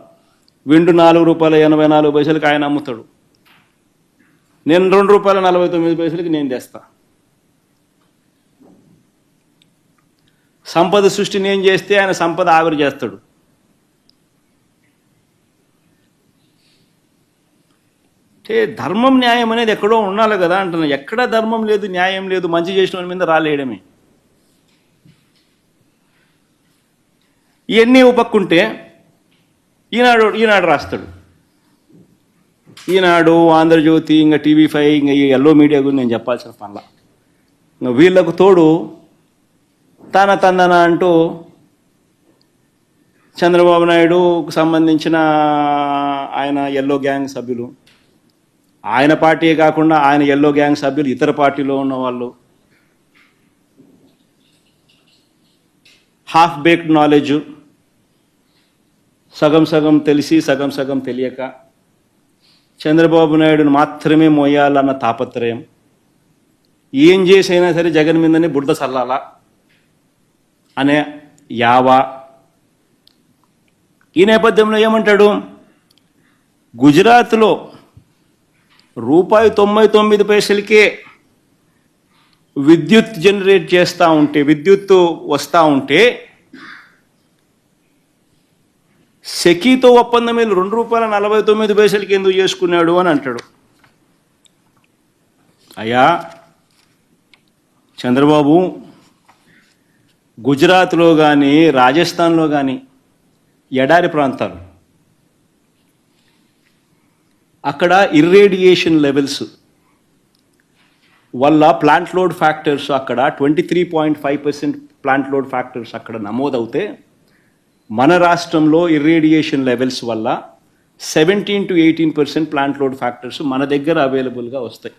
విండు ₹4.84 ఆయన అమ్ముతాడు. నేను ₹2.49 నేను తెస్తా. సంపద సృష్టి నేను చేస్తే ఆయన సంపద ఆవిరి చేస్తాడు. అంటే ధర్మం న్యాయం అనేది ఎక్కడో ఉండాలి కదా అంటున్నా. ఎక్కడ ధర్మం లేదు, న్యాయం లేదు, మంచి చేసిన వాళ్ళ మీద రాలేయడమే. ఇవన్నీ ఉపక్కుంటే ఈనాడు రాస్తాడు. ఈనాడు, ఆంధ్రజ్యోతి, ఇంకా TV5, ఇంకా ఈ ఎల్లో మీడియా గురించి నేను చెప్పాల్సిన పనిలా. ఇంకా వీళ్ళకు తోడు తందన అంటూ చంద్రబాబు నాయుడుకు సంబంధించిన ఆయన ఎల్లో గ్యాంగ్ సభ్యులు, ఆయన పార్టీయే కాకుండా ఆయన ఎల్లో గ్యాంగ్ సభ్యులు ఇతర పార్టీలో ఉన్న వాళ్ళు హాఫ్ బేక్డ్ నాలెడ్జ్, సగం సగం తెలిసి సగం సగం తెలియక, చంద్రబాబు నాయుడును మాత్రమే మోయాలన్న తాపత్రయం, ఏం చేసైనా సరే జగన్ మీదనే బురద చల్లాలా అనే యావా. ఈ నేపథ్యంలో ఏమంటాడు, గుజరాత్లో ₹99 విద్యుత్ జనరేట్ చేస్తూ ఉంటే, విద్యుత్తు వస్తూ ఉంటే సెకీతో ఒప్పందం మీద ₹2.49 ఎందుకు చేసుకున్నాడు అని అంటాడు. అయ్యా చంద్రబాబు, గుజరాత్లో కానీ రాజస్థాన్లో కానీ ఎడారి ప్రాంతాలు, అక్కడ ఇర్రేడియేషన్ లెవెల్స్ వల్ల ప్లాంట్ లోడ్ ఫ్యాక్టర్స్ అక్కడ 23.5% ప్లాంట్ లోడ్ ఫ్యాక్టర్స్ అక్కడ నమోదవుతే, మన రాష్ట్రంలో ఇర్రేడియేషన్ లెవెల్స్ వల్ల 17 to 18% ప్లాంట్ లోడ్ ఫ్యాక్టర్స్ మన దగ్గర అవైలబుల్గా వస్తాయి.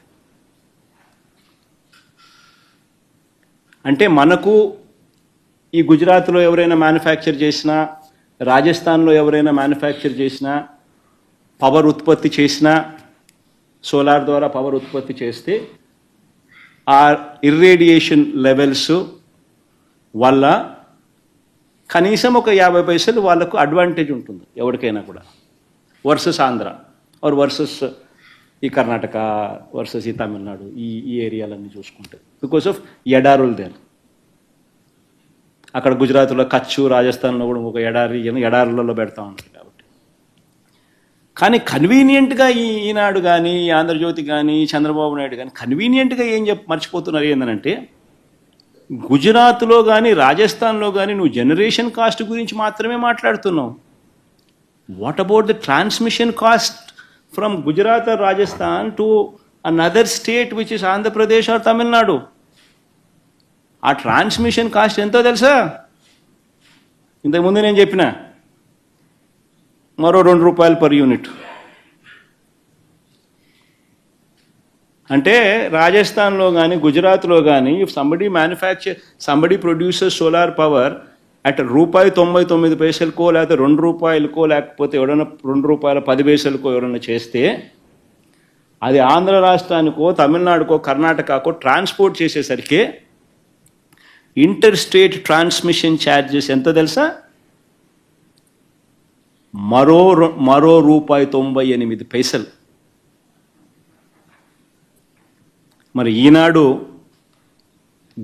అంటే మనకు ఈ గుజరాత్లో ఎవరైనా మ్యానుఫ్యాక్చర్ చేసినా, రాజస్థాన్లో ఎవరైనా మ్యానుఫ్యాక్చర్ చేసినా, పవర్ ఉత్పత్తి చేసినా, సోలార్ ద్వారా పవర్ ఉత్పత్తి చేస్తే ఆ ఇర్రేడియేషన్ లెవెల్స్ వల్ల కనీసం ఒక 50 పైసలు వాళ్ళకు అడ్వాంటేజ్ ఉంటుంది ఎవరికైనా కూడా, వర్సెస్ ఆంధ్ర ఆర్ వర్సెస్ ఈ కర్ణాటక, వర్సెస్ ఈ తమిళనాడు, ఈ ఏరియాలన్నీ చూసుకుంటే, బికాస్ ఆఫ్ ఎడారులు దేని. అక్కడ గుజరాత్లో కచ్చు, రాజస్థాన్లో కూడా ఒక ఎడారులలో పెడతా ఉంటారు కాబట్టి. కానీ కన్వీనియంట్గా ఈనాడు కానీ, ఆంధ్రజ్యోతి కానీ, చంద్రబాబు నాయుడు కానీ కన్వీనియంట్గా ఏం మర్చిపోతున్నారు ఏంటంటే, గుజరాత్లో కానీ రాజస్థాన్లో కానీ నువ్వు జనరేషన్ కాస్ట్ గురించి మాత్రమే మాట్లాడుతున్నావు. What about the transmission cost from Gujarat are Rajasthan to another state which is Andhra Pradesh are Tamil Nadu? ఆ ట్రాన్స్మిషన్ కాస్ట్ ఎంతో తెలుసా? ఇంతకుముందు నేను చెప్పిన మరో ₹2 per యూనిట్. అంటే రాజస్థాన్లో కానీ గుజరాత్లో కానీ somebody producer solar power at ₹99 లేకపోతే ₹2 లేకపోతే ఎవడన్నా ₹2.10 ఎవరన్నా చేస్తే, అది ఆంధ్ర రాష్ట్రానికో తమిళనాడుకో కర్ణాటకకో ట్రాన్స్పోర్ట్ చేసేసరికి ఇంటర్ స్టేట్ ట్రాన్స్మిషన్ ఛార్జెస్ ఎంత తెలుసా? మరో ₹98. మరి ఈనాడు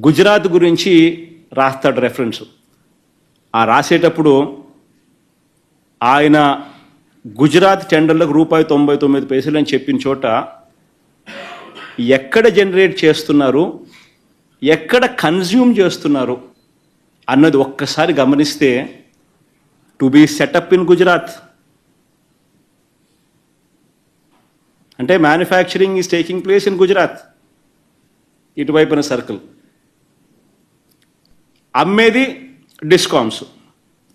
గుజరాత్ గురించి రాస్తాడు రెఫరెన్స్. ఆ రాసేటప్పుడు ఆయన గుజరాత్ టెండర్లకు ₹99 అని చెప్పిన చోట ఎక్కడ జనరేట్ చేస్తున్నారు, ఎక్కడ కన్జ్యూమ్ చేస్తున్నారు అన్నది ఒక్కసారి గమనిస్తే, to be set up in Gujarat అంటే manufacturing is taking place in Gujarat, ఇటువైపున సర్కిల్, అమ్మేది డిస్కామ్స్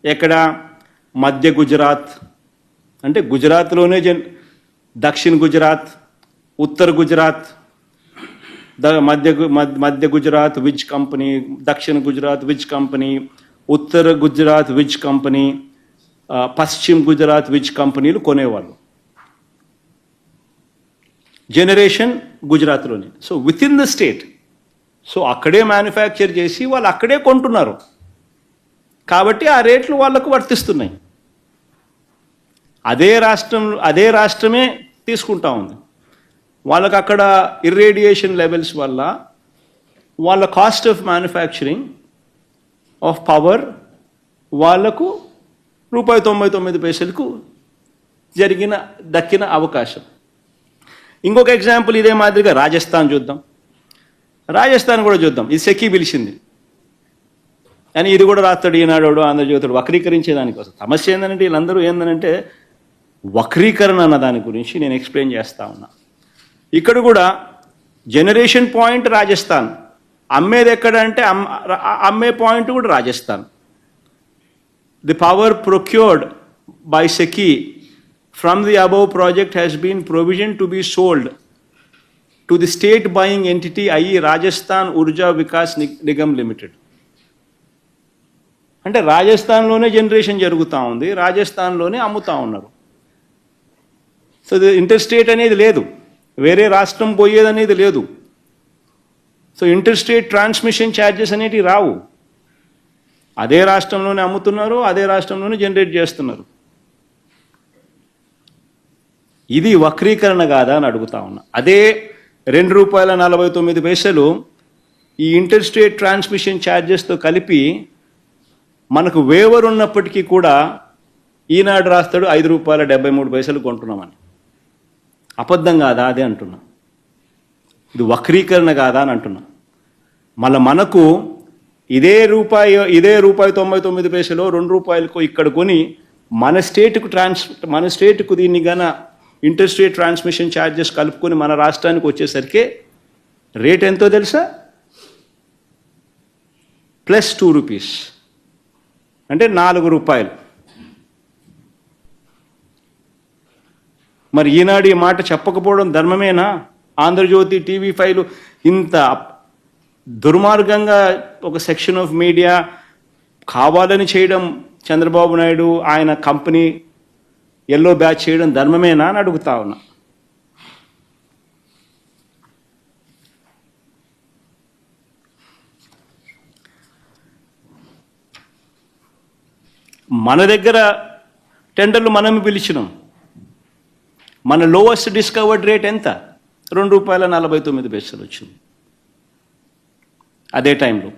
ఎక్కడ? మధ్య గుజరాత్, అంటే గుజరాత్లోనే దక్షిణ గుజరాత్, ఉత్తర గుజరాత్, మధ్య గుజరాత్ విజ్ కంపెనీ, దక్షిణ గుజరాత్ విజ్ కంపెనీ, ఉత్తర గుజరాత్ విజ్ కంపెనీ, పశ్చిమ గుజరాత్ విజ్ కంపెనీలు కొనేవాళ్ళు. జనరేషన్ గుజరాత్లోనే. So with in the state, so అక్కడే మ్యానుఫ్యాక్చర్ చేసి వాళ్ళు అక్కడే కొంటున్నారు కాబట్టి ఆ రేట్లు వాళ్లకు వర్తిస్తున్నాయి. అదే రాష్ట్రమే తీసుకుంటా ఉంది. వాళ్ళకు అక్కడ ఇర్రేడియేషన్ లెవెల్స్ వల్ల వాళ్ళ cost of manufacturing of power వాళ్లకు ₹99 దక్కిన అవకాశం. ఇంకొక ఎగ్జాంపుల్ ఇదే మాదిరిగా రాజస్థాన్ చూద్దాం. రాజస్థాన్ కూడా చూద్దాం. ఇది సెకీ పిలిచింది అని ఇది కూడా రాస్తాడు ఈనాడు, ఆంధ్రజ్యోతుడు వక్రీకరించేదానికోసం. సమస్య ఏంటంటే వీళ్ళందరూ ఏంటంటే వక్రీకరణ అన్న దాని గురించి నేను ఎక్స్ప్లెయిన్ చేస్తా ఉన్నా. ఇక్కడ కూడా జనరేషన్ పాయింట్ రాజస్థాన్, అమ్మేది ఎక్కడ అంటే అమ్మే పాయింట్ కూడా Rajasthan. The power procured by SECI from the above project has been provisioned to be sold to the state buying entity, i.e. Rajasthan Urja Vikas Nigam Limited. అంటే రాజస్థాన్లోనే జనరేషన్ జరుగుతూ ఉంది, రాజస్థాన్లోనే అమ్ముతూ ఉన్నారు. సో ఇంటర్ స్టేట్ అనేది లేదు, వేరే రాష్ట్రం పోయేదనేది లేదు. So inter state transmission charges అనేటివి రావు. అదే రాష్ట్రంలోనే అమ్ముతున్నారు, అదే రాష్ట్రంలోనే జనరేట్ చేస్తున్నారు. ఇది వక్రీకరణ కాదా అని అడుగుతా ఉన్నా. అదే ₹2.49 ఈ ఇంటర్ స్టేట్ ట్రాన్స్మిషన్ ఛార్జెస్తో కలిపి మనకు వేవర్ ఉన్నప్పటికీ కూడా ఈనాడు రాస్తాడు ₹5.73 కొంటున్నామని. అబద్ధం కాదా అదే అంటున్నా. ఇది వక్రీకరణ కాదా అని అంటున్నా. మళ్ళీ మనకు ఇదే ₹1.99 ₹2 ఇక్కడ కొని మన స్టేట్కు దీన్ని గన ఇంటర్ స్టేట్ ట్రాన్స్మిషన్ ఛార్జెస్ కలుపుకొని మన రాష్ట్రానికి వచ్చేసరికి రేట్ ఎంతో తెలుసా? +2 అంటే ₹4. మరి ఈనాడు ఈ మాట చెప్పకపోవడం ధర్మమేనా? ఆంధ్రజ్యోతి, TV5 ఇంత దుర్మార్గంగా ఒక సెక్షన్ ఆఫ్ మీడియా కావాలని చేయడం, చంద్రబాబు నాయుడు ఆయన కంపెనీ ఎల్లో బ్యాచ్ చేయడం ధర్మమేనా అని అడుగుతా ఉన్నా. మన దగ్గర టెండర్లు మనం పిలిచినాం. మన లోవెస్ట్ డిస్కవర్డ్ రేట్ ఎంత? ₹2.49 వచ్చింది అదే టైంలో.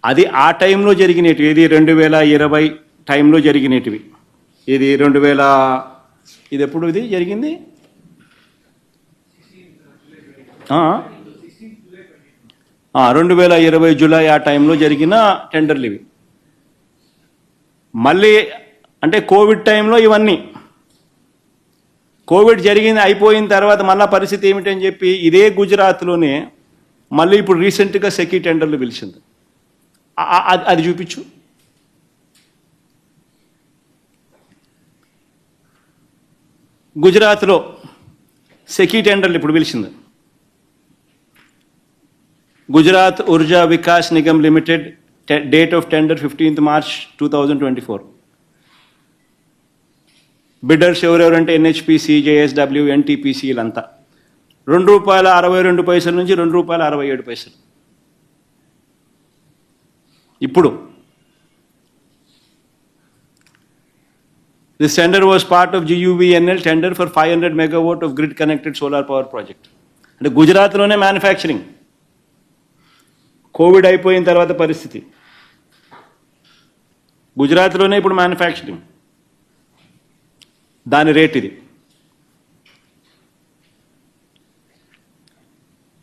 అది ఆ టైంలో జరిగినవి. ఇది 2020 టైంలో జరిగినవి. ఇది ఇది ఎప్పుడు ఇది జరిగింది? 2020 జూలై ఆ టైంలో జరిగిన టెండర్లు ఇవి. మళ్ళీ అంటే కోవిడ్ టైంలో ఇవన్నీ. కోవిడ్ జరిగింది, అయిపోయిన తర్వాత మళ్ళీ పరిస్థితి ఏమిటని చెప్పి ఇదే గుజరాత్లోనే మళ్ళీ ఇప్పుడు రీసెంట్గా సెకీ టెండర్లు పిలిచింది. అది చూపించు. గుజరాత్లో సెకీ టెండర్లు ఇప్పుడు పిలిచింది. Gujarat Urja Vikas Nigam limited, date of tender 15th March 2024. Bidders ఎవరెవరంటే NHPC, JSW, NTPC వీళ్ళంతా. ₹2.62 నుంచి ₹2.67. ఇప్పుడు this tender was part of GUVNL tender for 500 megawatt of grid connected solar power project. అంటే గుజరాత్లోనే మ్యానుఫ్యాక్చరింగ్. కోవిడ్ అయిపోయిన తర్వాత పరిస్థితి గుజరాత్లోనే ఇప్పుడు మ్యానుఫ్యాక్చరింగ్. దాని రేట్ ఇది.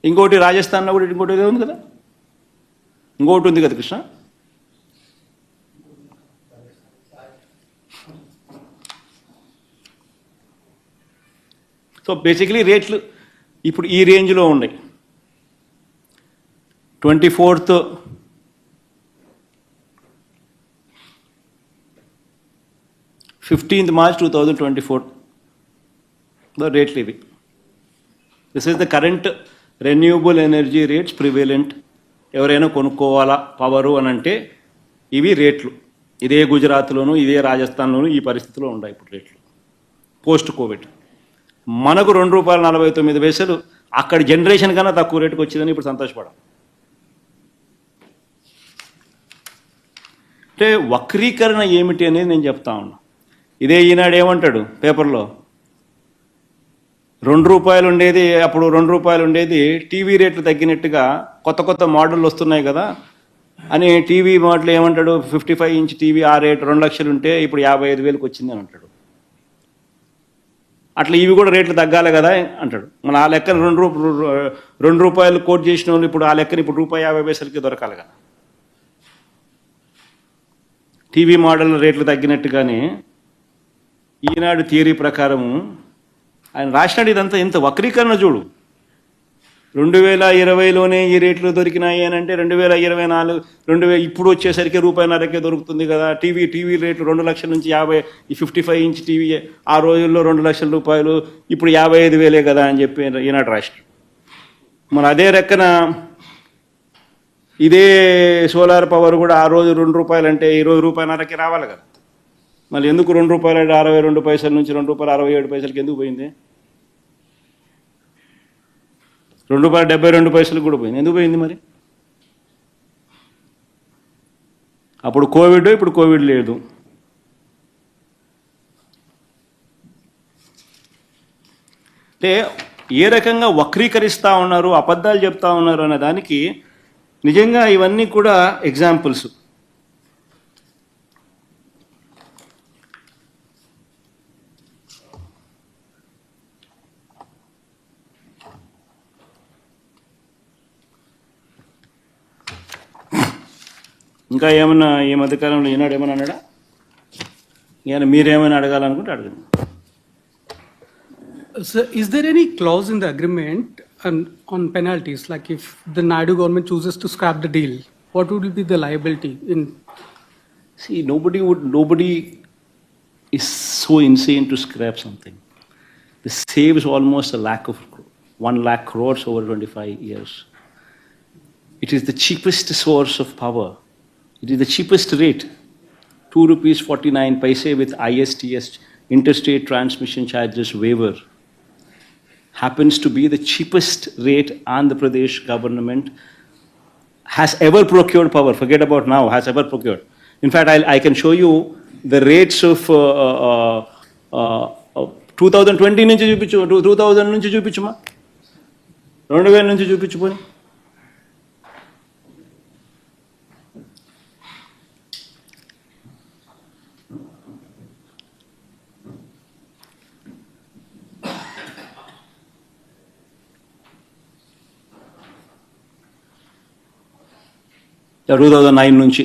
ఇంకోటి రాజస్థాన్లో కూడా ఇంకోటి ఉంది కదా, ఇంకోటి ఉంది కదా కృష్ణ. సో బేసిక్లీ రేట్లు ఇప్పుడు ఈ రేంజ్లో ఉన్నాయి. 24th March 2024 రేట్లు ఇవి. This is the current renewable energy rates prevalent. ఎవరైనా కొనుక్కోవాలా పవరు అని అంటే ఇవి రేట్లు. ఇదే గుజరాత్లోను ఇదే రాజస్థాన్లోను ఈ పరిస్థితిలో ఉన్నాయి ఇప్పుడు రేట్లు పోస్ట్ కోవిడ్. మనకు ₹2.49 అక్కడ జనరేషన్ కన్నా తక్కువ రేటుకు వచ్చిందని ఇప్పుడు సంతోషపడాలి. అంటే వక్రీకరణ ఏమిటి అనేది నేను చెప్తా ఉన్నా. ఇదే ఈనాడు ఏమంటాడు పేపర్లో, ₹2 ఉండేది అప్పుడు ₹2 ఉండేది టీవీ రేట్లు తగ్గినట్టుగా కొత్త కొత్త మోడళ్ళు వస్తున్నాయి కదా అని టీవీ మోడల్ ఏమంటాడు, 55 inch టీవీ ఆ రేటు 2 లక్షలు ఉంటే ఇప్పుడు 55,000కి వచ్చింది అని అంటాడు. అట్లా ఇవి కూడా రేట్లు తగ్గాలి కదా అంటాడు. మన ఆ లెక్కన ₹2 కోట్ చేసిన వాళ్ళు ఇప్పుడు ఆ లెక్కన ఇప్పుడు ₹1.50 దొరకాలి కదా. టీవీ మోడల్ రేట్లు తగ్గినట్టుగానే ఈనాడు థియరీ ప్రకారము ఆయన రాసినాడు. ఇదంతా ఎంత వక్రీకరణ చూడు. 2020లోనే ఈ రేట్లు దొరికినాయి అని అంటే 2024 ఇప్పుడు వచ్చేసరికి ₹1.50 దొరుకుతుంది కదా. టీవీ రేట్లు 2 లక్షల నుంచి 55 inch టీవీ ఆ రోజుల్లో ₹2 లక్షల, ఇప్పుడు 55,000 కదా అని చెప్పి ఈనాడు రాష్ట్రం. మన అదే రెక్కన ఇదే సోలార్ పవర్ కూడా ఆ రోజు ₹2 అంటే ఈరోజు ₹1.5కి రావాలి కదా. మళ్ళీ ఎందుకు ₹2.62 నుంచి ₹2.67కి ఎందుకు పోయింది? ₹2.72 కూడా పోయింది. ఎందుకు పోయింది మరి? అప్పుడు కోవిడ్, ఇప్పుడు కోవిడ్ లేదు. అంటే ఏ రకంగా వక్రీకరిస్తూ ఉన్నారు, అబద్ధాలు చెప్తా ఉన్నారు అనే దానికి నిజంగా ఇవన్నీ కూడా ఎగ్జాంపుల్స్. ఇంకా ఏమన్నా ఈ మధ్యకాలంలో ఈనాడు ఏమన్నా అన్నాడా? ఈయన మీరేమైనా అడగాలనుకుంటే అడగండి. So, is there any clause in the agreement on penalties? Like if the Naidu government chooses to scrap the deal, what would be the liability in? See, nobody is so insane to scrap something. This saves almost 1 lakh crores over 25 years. It is the cheapest source of power. It is the cheapest rate, ₹2.49 with ISTS, interstate transmission charges waiver. Happens to be the cheapest rate Andhra Pradesh government has ever procured power. Forget about now, has ever procured. In fact, I can show you the rates of 2020 నుంచి చూపించు, 2000 నుంచి చూపించుమా, 2000 నుంచి చూపించుకొని. నుంచి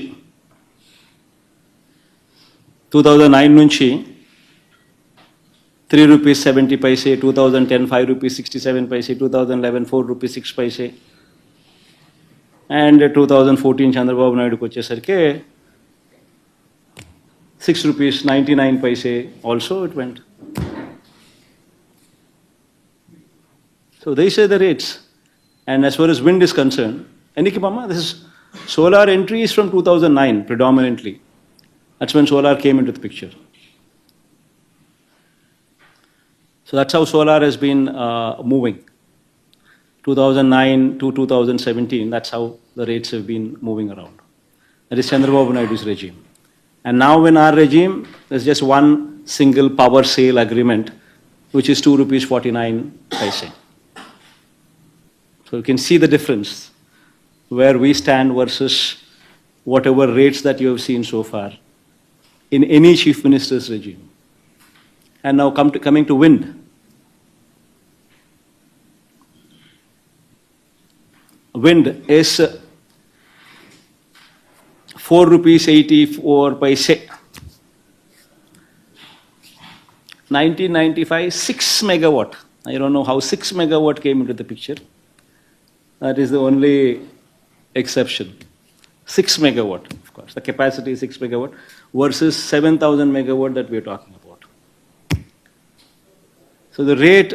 2009 నుంచి ₹3.70, 2010 ₹5.67, 2011 ₹4.06, అండ్ 2014 చంద్రబాబు నాయుడుకి వచ్చేసరికి ₹6.99 also it went. So these are the rates. And as far as wind is concerned, this is solar entry is from 2009 predominantly. That's when solar came into the picture. So that's how solar has been moving. 2009 to 2017, that's how the rates have been moving around. That is Chandrababu Naidu's regime. And now in our regime, there's just one single power sale agreement, which is ₹2.49. So you can see the difference where we stand versus whatever rates that you have seen so far in any chief minister's regime. And now coming to wind. Wind is ₹4.84. 1995, 6 megawatt. I don't know how 6 megawatt came into the picture. That is the only exception. 6 megawatt, of course. The capacity is 6 megawatt versus 7,000 megawatt that we are talking about. So the rate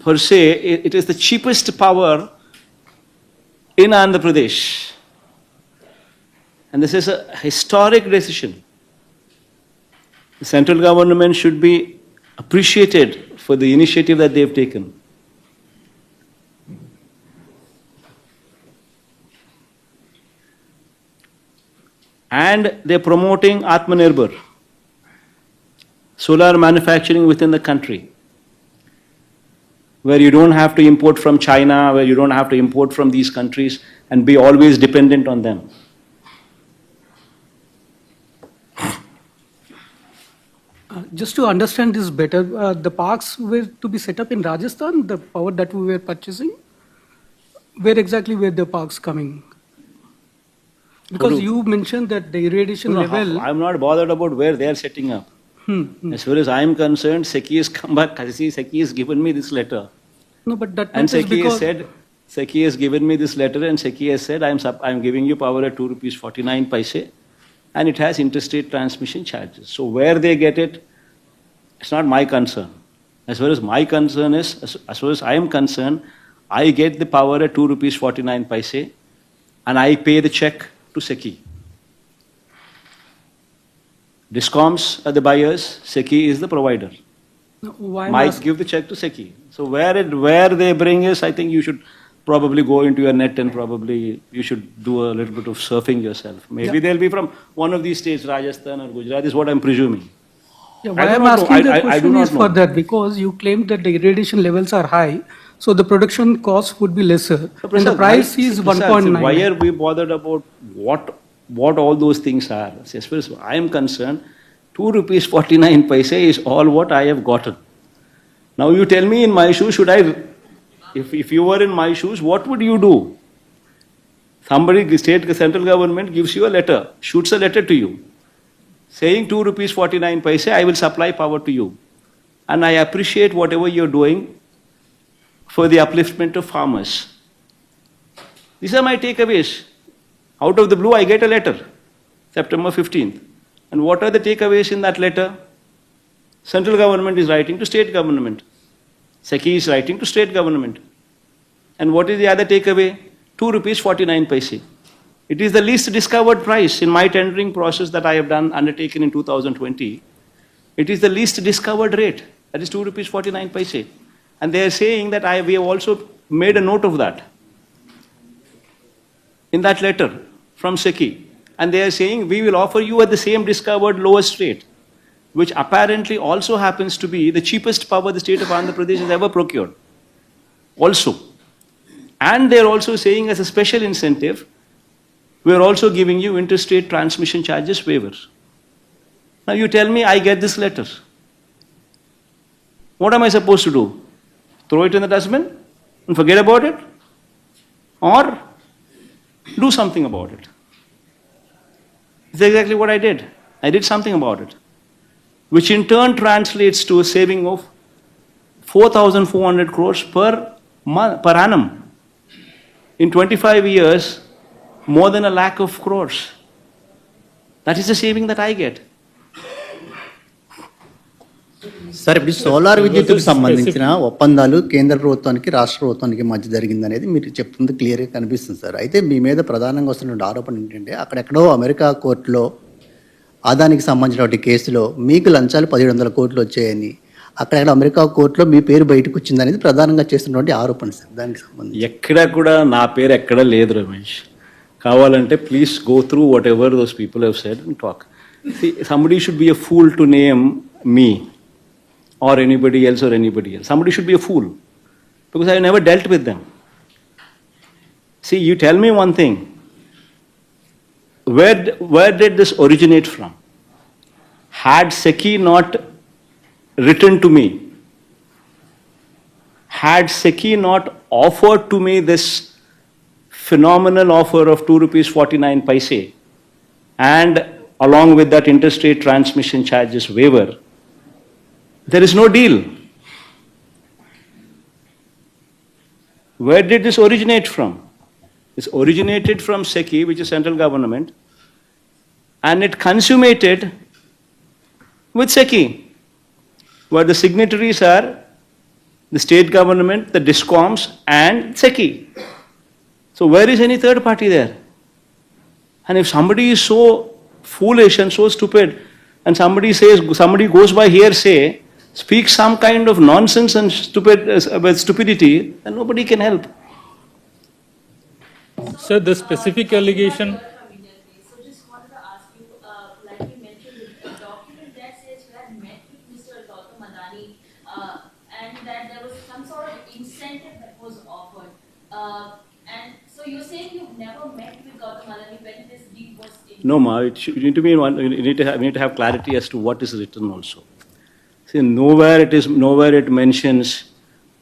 per se, it is the cheapest power in Andhra Pradesh. And this is a historic decision. The central government should be appreciated for the initiative that they have taken. And they're promoting Atmanirbhar, solar manufacturing within the country, where you don't have to import from China, where you don't have to import from these countries and be always dependent on them. Just to understand this better, the parks were to be set up in Rajasthan, the power that we were purchasing. Where exactly were the parks coming? Because you mentioned that the irradiation level. I'm not bothered about where they are setting up. As far as I'm concerned, SECI has come back. SECI has given me this letter. No, but that and is because SECI has given me this letter, and SECI has said I'm giving you power at ₹2.49, and it has interstate transmission charges. So where they get it, it's not my concern. As far as my concern is, as far as I am concerned, I get the power at ₹2.49, and I pay the check to SECI. Discoms are the buyers, SECI is the provider. Why I'm Mike asking- give the check to SECI. So where they bring is, I think you should probably go into your net and probably you should do a little bit of surfing yourself. Maybe Yeah. they'll be from one of these states, Rajasthan or Gujarat, is what I'm presuming. Yeah, I why do I'm not know. asking the I do question not is for know. that because you claimed that the irradiation levels are high, so the production cost would be lesser, So, and the Prasad, price why- is Prasad, 1.9. Why are we bothered about what all those things are? See, as far as I am concerned, 2 rupees 49 paise is all what I have gotten. Now you tell me in my shoes, if you were in my shoes, what would you do? Somebody, central government gives you a letter, shoots a letter to you, saying 2 rupees 49 paise, I will supply power to you. And I appreciate whatever you're doing for the upliftment of farmers. These are my takeaways. Out of the blue, I get a letter, September 15th. And what are the takeaways in that letter? Central government is writing to state government. SECI is writing to state government. And what is the other takeaway? 2 rupees 49 paise. It is the least discovered price in my tendering process that I have undertaken in 2020. It is the least discovered rate. That is 2 rupees 49 paise. And they are saying that we have also made a note of that in that letter from SECI. And they are saying we will offer you at the same discovered lowest rate, which apparently also happens to be the cheapest power the state of Andhra Pradesh has ever procured. Also. And they're also saying as a special incentive, we're also giving you interstate transmission charges waivers. Now you tell me I get this letter. What am I supposed to do? Throw it in the dustbin and forget about it? Or do something about it? It's exactly what I did. I did something about it, which in turn translates to a saving of 4,400 crores per annum. In 25 years, more than 1 lakh of crores. That is the saving that I get. Sir ఇప్పుడు సోలార్ విద్యుత్తుకు సంబంధించిన ఒప్పందాలు కేంద్ర ప్రభుత్వానికి రాష్ట్ర ప్రభుత్వానికి మధ్య జరిగిందనేది మీరు చెప్తుంది క్లియర్గా కనిపిస్తుంది సార్. అయితే మీ మీద ప్రధానంగా వస్తున్న ఆరోపణ ఏంటంటే అక్కడెక్కడో అమెరికా కోర్టులో అదానికి సంబంధించిన కేసులో మీకు లంచాలు 1700 కోట్లు వచ్చాయని అక్కడ అమెరికా కోర్టులో మీ పేరు బయటకు వచ్చిందనేది ప్రధానంగా చేస్తున్నటువంటి ఆరోపణ సార్. దానికి సంబంధించి ఎక్కడ కూడా నా పేరు ఎక్కడ లేదు రమేష్. కావాలంటే please go through what ever those people have said and talk. Somebody should be a fool to name me or anybody else. Somebody should be a fool because I have never dealt with them. See, you tell me one thing. Where did this originate from? Had SECI not written to me, had SECI not offered to me this phenomenal offer of 2 rupees 49 paise and along with that interstate transmission charges waiver, there is no deal. Where did this originate from? This originated from SECI, which is central government, and it consummated with SECI, where the signatories are the state government, the DISCOMs, and SECI. So where is any third party there? And if somebody is so foolish and so stupid, and somebody goes by hearsay, speaks some kind of nonsense and stupidity, then nobody can help. Sir, the specific allegation. So just wanted to ask you, like you mentioned, the document that says you had met with Mr. Gautam Adani and that there was some sort of incentive that was offered. And so you're saying you've never met with Gautam Adani when this deal was in? No, Ma, you need to have clarity as to what is written also. See, nowhere it mentions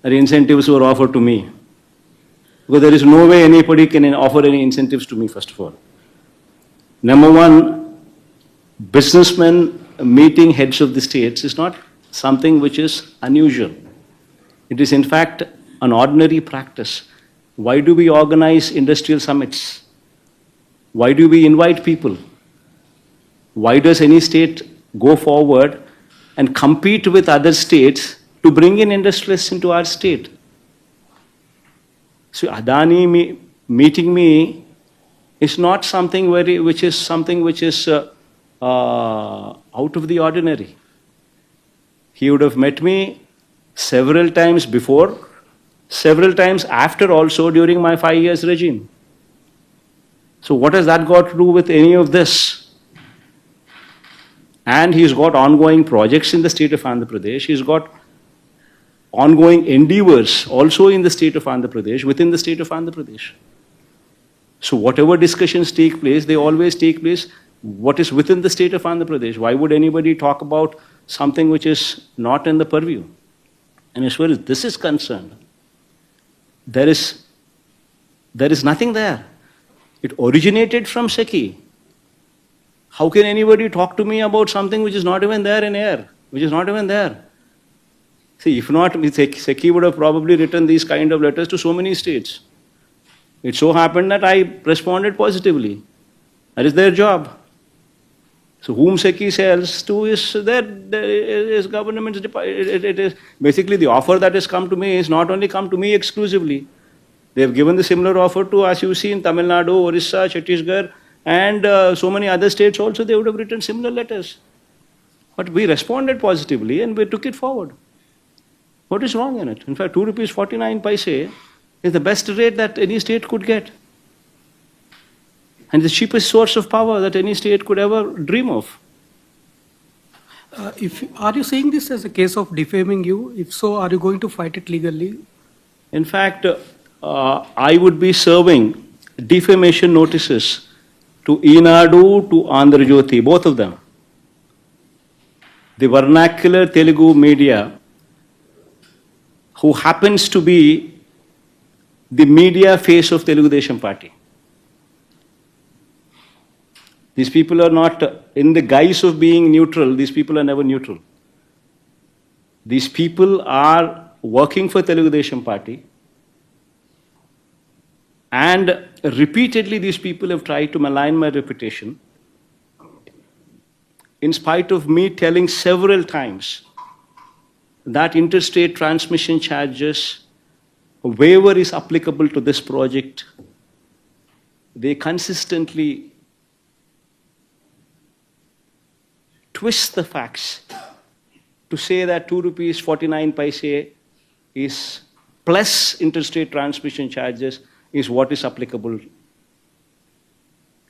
that incentives were offered to me. Because there is no way anybody can offer any incentives to me, first of all. Number one, businessmen meeting heads of the states is not something which is unusual. It is in fact an ordinary practice. Why do we organize industrial summits? Why do we invite people? Why does any state go forward and compete with other states to bring in industrialists into our state? So Adani meeting me It's not something which is out of the ordinary. He would have met me several times before, several times after also during my 5 years regime. So what has that got to do with any of this? And he's got ongoing projects in the state of Andhra Pradesh. He's got ongoing endeavors also in the state of Andhra Pradesh, within the state of Andhra Pradesh. So whatever discussions take place, they always take place what is within the state of Andhra Pradesh. Why would anybody talk about something which is not in the purview? And as far as this is concerned, there is nothing there. It originated from SECI. How can anybody talk to me about something which is not even there in air, which is not even there? See, if not, SECI would have probably written these kind of letters to so many states. It so happened that I responded positively. That is their job. So whom SECI sells to is government's department. It is basically the offer that has come to me is not only come to me exclusively. They have given the similar offer to, as you see, in Tamil Nadu, Orissa, Chhattisgarh, and so many other states also. They would have written similar letters. But we responded positively and we took it forward. What is wrong in it? In fact, 2 rupees 49 paise is the best rate that any state could get. And the cheapest source of power that any state could ever dream of. Are you saying this as a case of defaming you? If so, are you going to fight it legally? In fact, I would be serving defamation notices to Eenadu, to Andhra Jyoti, both of them. The vernacular Telugu media, who happens to be the media face of Telugu Desam Party. These people are not, in the guise of being neutral, these people are never neutral. These people are working for Telugu Desam Party, and repeatedly these people have tried to malign my reputation, in spite of me telling several times that interstate transmission charges waiver is applicable to this project. They consistently twist the facts to say that 2 rupees 49 paise is plus interstate transmission charges is what is applicable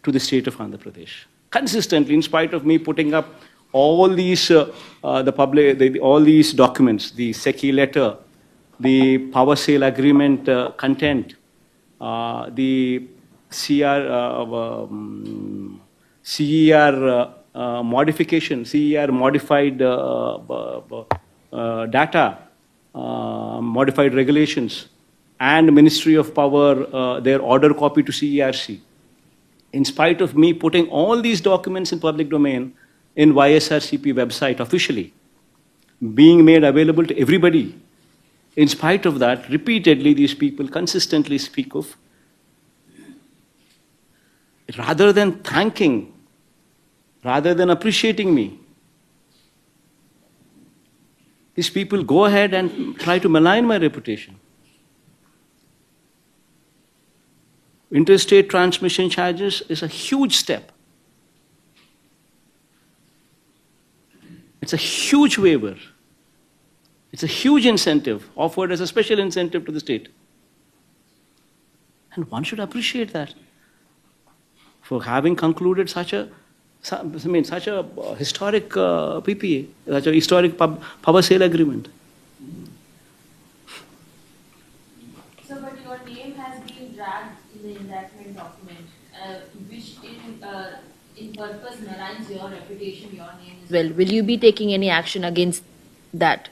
to the state of Andhra Pradesh. Consistently, in spite of me putting up all these all these documents, the SECI letter, the power sale agreement content, the CER modification, CER modified data, modified regulations, and Ministry of Power, their order copy to CERC. In spite of me putting all these documents in public domain in YSRCP website officially, being made available to everybody, in spite of that, repeatedly these people consistently speak of, rather than thanking, rather than appreciating me, these people go ahead and try to malign my reputation. Interstate transmission charges is a huge step. It's a huge waiver. It's a huge incentive offered as a special incentive to the state. And one should appreciate that for having concluded such a historic PPA, such a historic power sale agreement. So, but your name has been dragged in the indictment document, which in purpose maligns your reputation, your name as well. Will you be taking any action against that?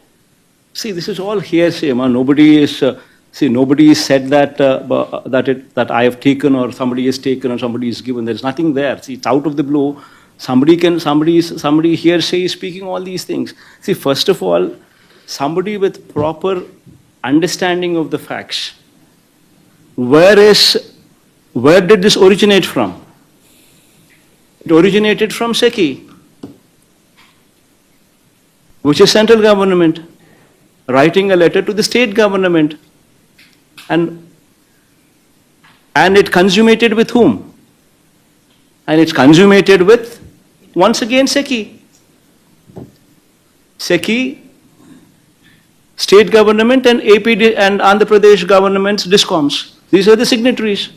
See, this is all hearsay, man. Nobody is said that that I have taken or somebody has taken or somebody is given. There is nothing there. See, it's out of the blue. Somebody hearsay is speaking all these things. See, first of all, somebody with proper understanding of the facts. Where did this originate from? It originated from SECI, which is central government, writing a letter to the state government. And it consummated with whom? And it's consummated with, once again, SECI. SECI, state government, and APD and Andhra Pradesh government's DISCOMs. These are the signatories.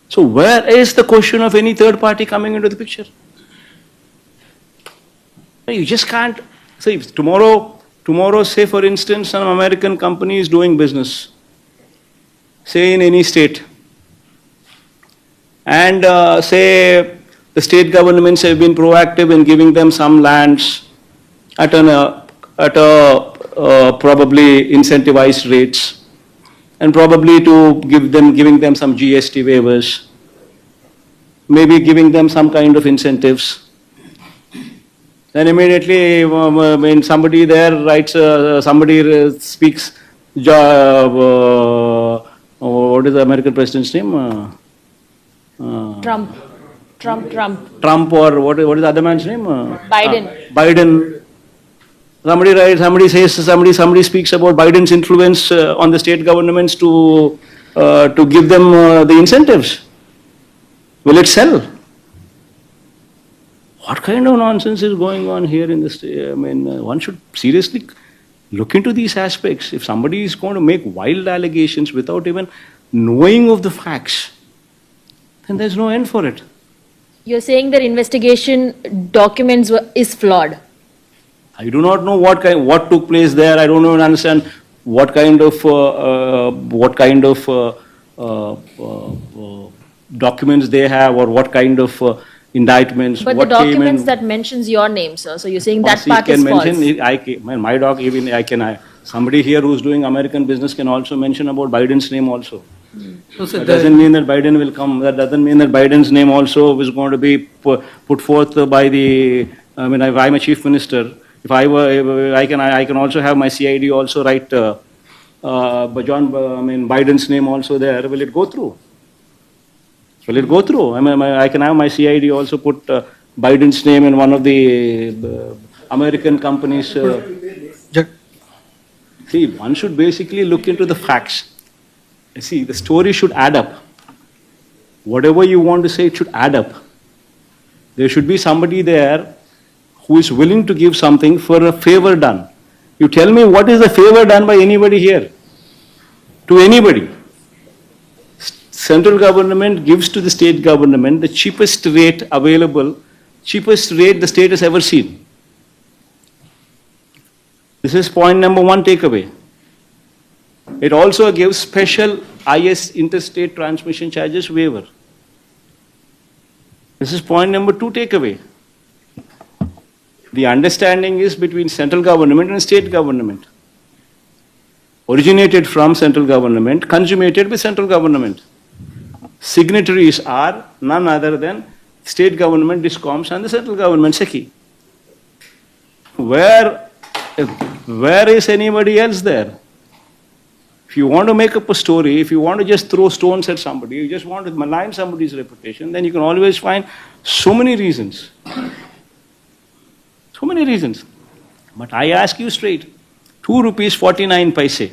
So where is the question of any third party coming into the picture? You just can't. See, tomorrow, say for instance, some American company is doing business, say in any state, and say the state governments have been proactive in giving them some lands at probably incentivized rates, and probably to giving them some GST waivers, maybe giving them some kind of incentives. Then immediately, when somebody there writes, somebody speaks, what is the American president's name? Trump. Trump, or what is the other man's name? Biden. Biden. Somebody writes, somebody says, somebody speaks about Biden's influence on the state governments to give them the incentives. Will it sell? What kind of nonsense is going on here in this? I mean, one should seriously look into these aspects. If somebody is going to make wild allegations without even knowing of the facts, then there's no end for it. You're saying that investigation documents is flawed. I do not know what took place there. I don't even understand what kind of documents they have, or what kind of indictments. But what the came in. documents that mentions your name, sir. So you're saying that See, part can is false. mention, my dog, even somebody here who's doing American business can also mention about Biden's name also. So, sir, That doesn't mean that Biden will come. That doesn't mean that Biden's name also is going to be put forth by the. I mean, if I'm a chief minister, if I were, I can also have my CID also write, Biden's name also there. Will it go through? Will it go through? I mean, I can have my CID also put Biden's name in one of the American companies. See, one should basically look into the facts. See, the story should add up. Whatever you want to say, it should add up. There should be somebody there who is willing to give something for a favor done. You tell me, what is a favor done by anybody here? To anybody. Central government gives to the state government the cheapest rate available, cheapest rate the state has ever seen. This is point number one takeaway. It also gives special IS interstate transmission charges waiver. This is point number two takeaway. The understanding is between central government and state government. Originated from central government, consummated with central government. Signatories are none other than state government, DISCOMs, and the central government, SECI. Where is anybody else there? If you want to make up a story, if you want to just throw stones at somebody, you just want to malign somebody's reputation, then you can always find so many reasons. So many reasons. But I ask you straight, 2 rupees 49 paise.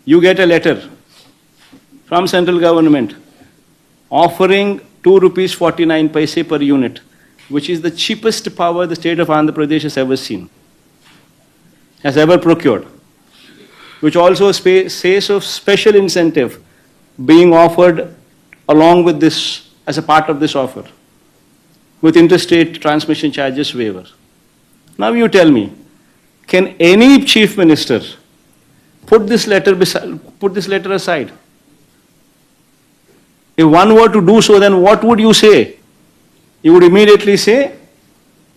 You get a letter from central government offering 2 rupees 49 paise per unit, which is the cheapest power the state of Andhra Pradesh has ever seen, has ever procured, which also says of special incentive being offered along with this, as a part of this offer, with interstate transmission charges waiver. Now you tell me, can any chief minister put this letter aside? If one were to do so, then what would you say? You would immediately say,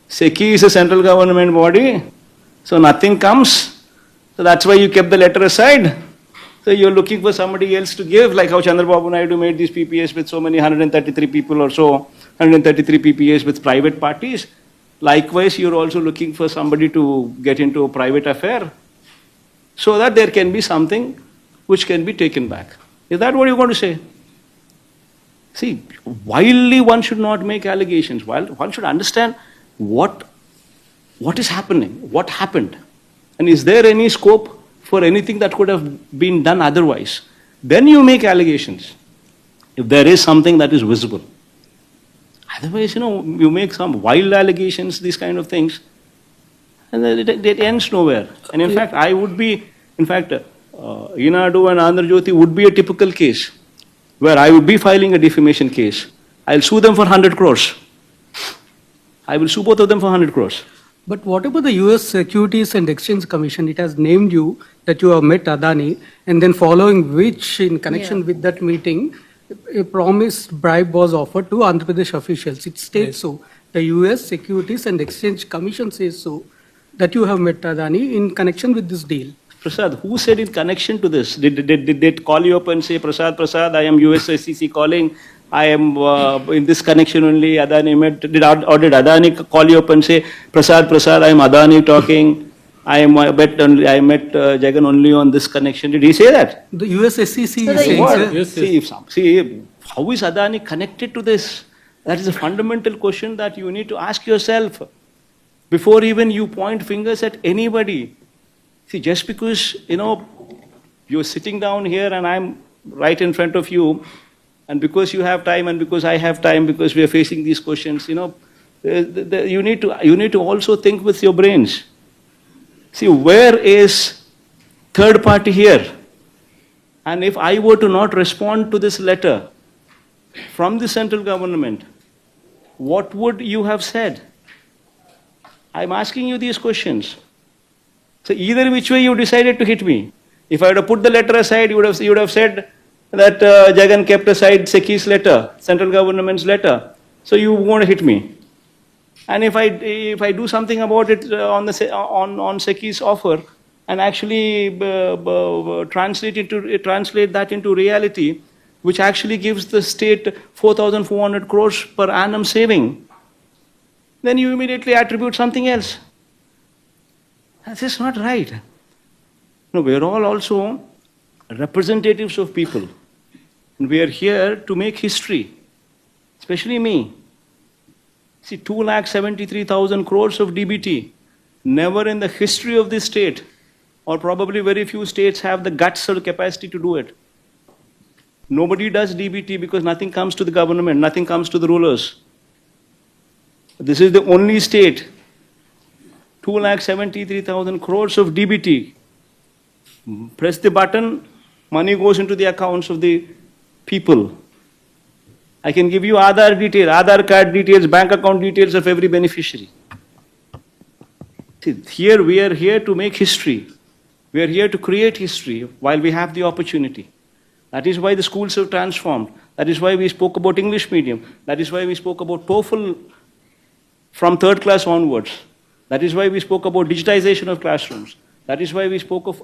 SECI is a central government body, so nothing comes. So that's why you kept the letter aside. So you're looking for somebody else to give, like how Chandrababu Naidu made these PPAs with so many 133 people or so, 133 PPAs with private parties. Likewise, you're also looking for somebody to get into a private affair so that there can be something which can be taken back. Is that what you're going to say? See, wildly one should not make allegations. One should understand what is happening, what happened. And is there any scope for anything that could have been done otherwise? Then you make allegations. If there is something that is visible. Otherwise, you make some wild allegations, these kind of things, and then it ends nowhere. And in fact, Inadu and Andhra Jyoti would be a typical case where I would be filing a defamation case. I'll sue them for 100 crores. I will sue both of them for 100 crores. But what about the US Securities and Exchange Commission? It has named you that you have met Adani, and then following which, in connection with that meeting, a promised bribe was offered to Andhra Pradesh officials. It states so. The US Securities and Exchange Commission says so, that you have met Adani in connection with this deal. Prasad, who said in connection to this? Did they call you up and say, Prasad, I am USSCC calling, I am in this connection only, Adani met, did Adani call you up and say, Prasad, I am Adani talking, I met Jagan only on this connection. Did he say that? The US SEC is the saying, What? sir, Yes, See, how is Adani connected to this? That is a fundamental question that you need to ask yourself before even you point fingers at anybody. See, just because, you're sitting down here and I'm right in front of you, and because you have time and because I have time, because we are facing these questions, you need to also think with your brains. See, where is third party here? And if I were to not respond to this letter from the central government, what would you have said? I'm asking you these questions. So either which way you decided to hit me. If I would have put the letter aside, you would have said that Jagan kept aside Seki's letter, central government's letter. So you want to hit me. And if I do something about it on Seki's offer and actually translate that into reality, which actually gives the state 4,400 crores per annum saving, then you immediately attribute something else. That's just not right. No, we are all also representatives of people. And we are here to make history, especially me. See, 2,73,000 crores of DBT. Never in the history of this state, or probably very few states have the guts or the capacity to do it. Nobody does DBT because nothing comes to the government, nothing comes to the rulers. This is the only state. 2,73,000 crores of DBT. Press the button, money goes into the accounts of the people. I can give you Aadhaar card details, bank account details of every beneficiary. See, here we are here to make history. We are here to create history while we have the opportunity. That is why the schools have transformed. That is why we spoke about English medium. That is why we spoke about TOEFL from third class onwards. That is why we spoke about digitization of classrooms. That is why we spoke of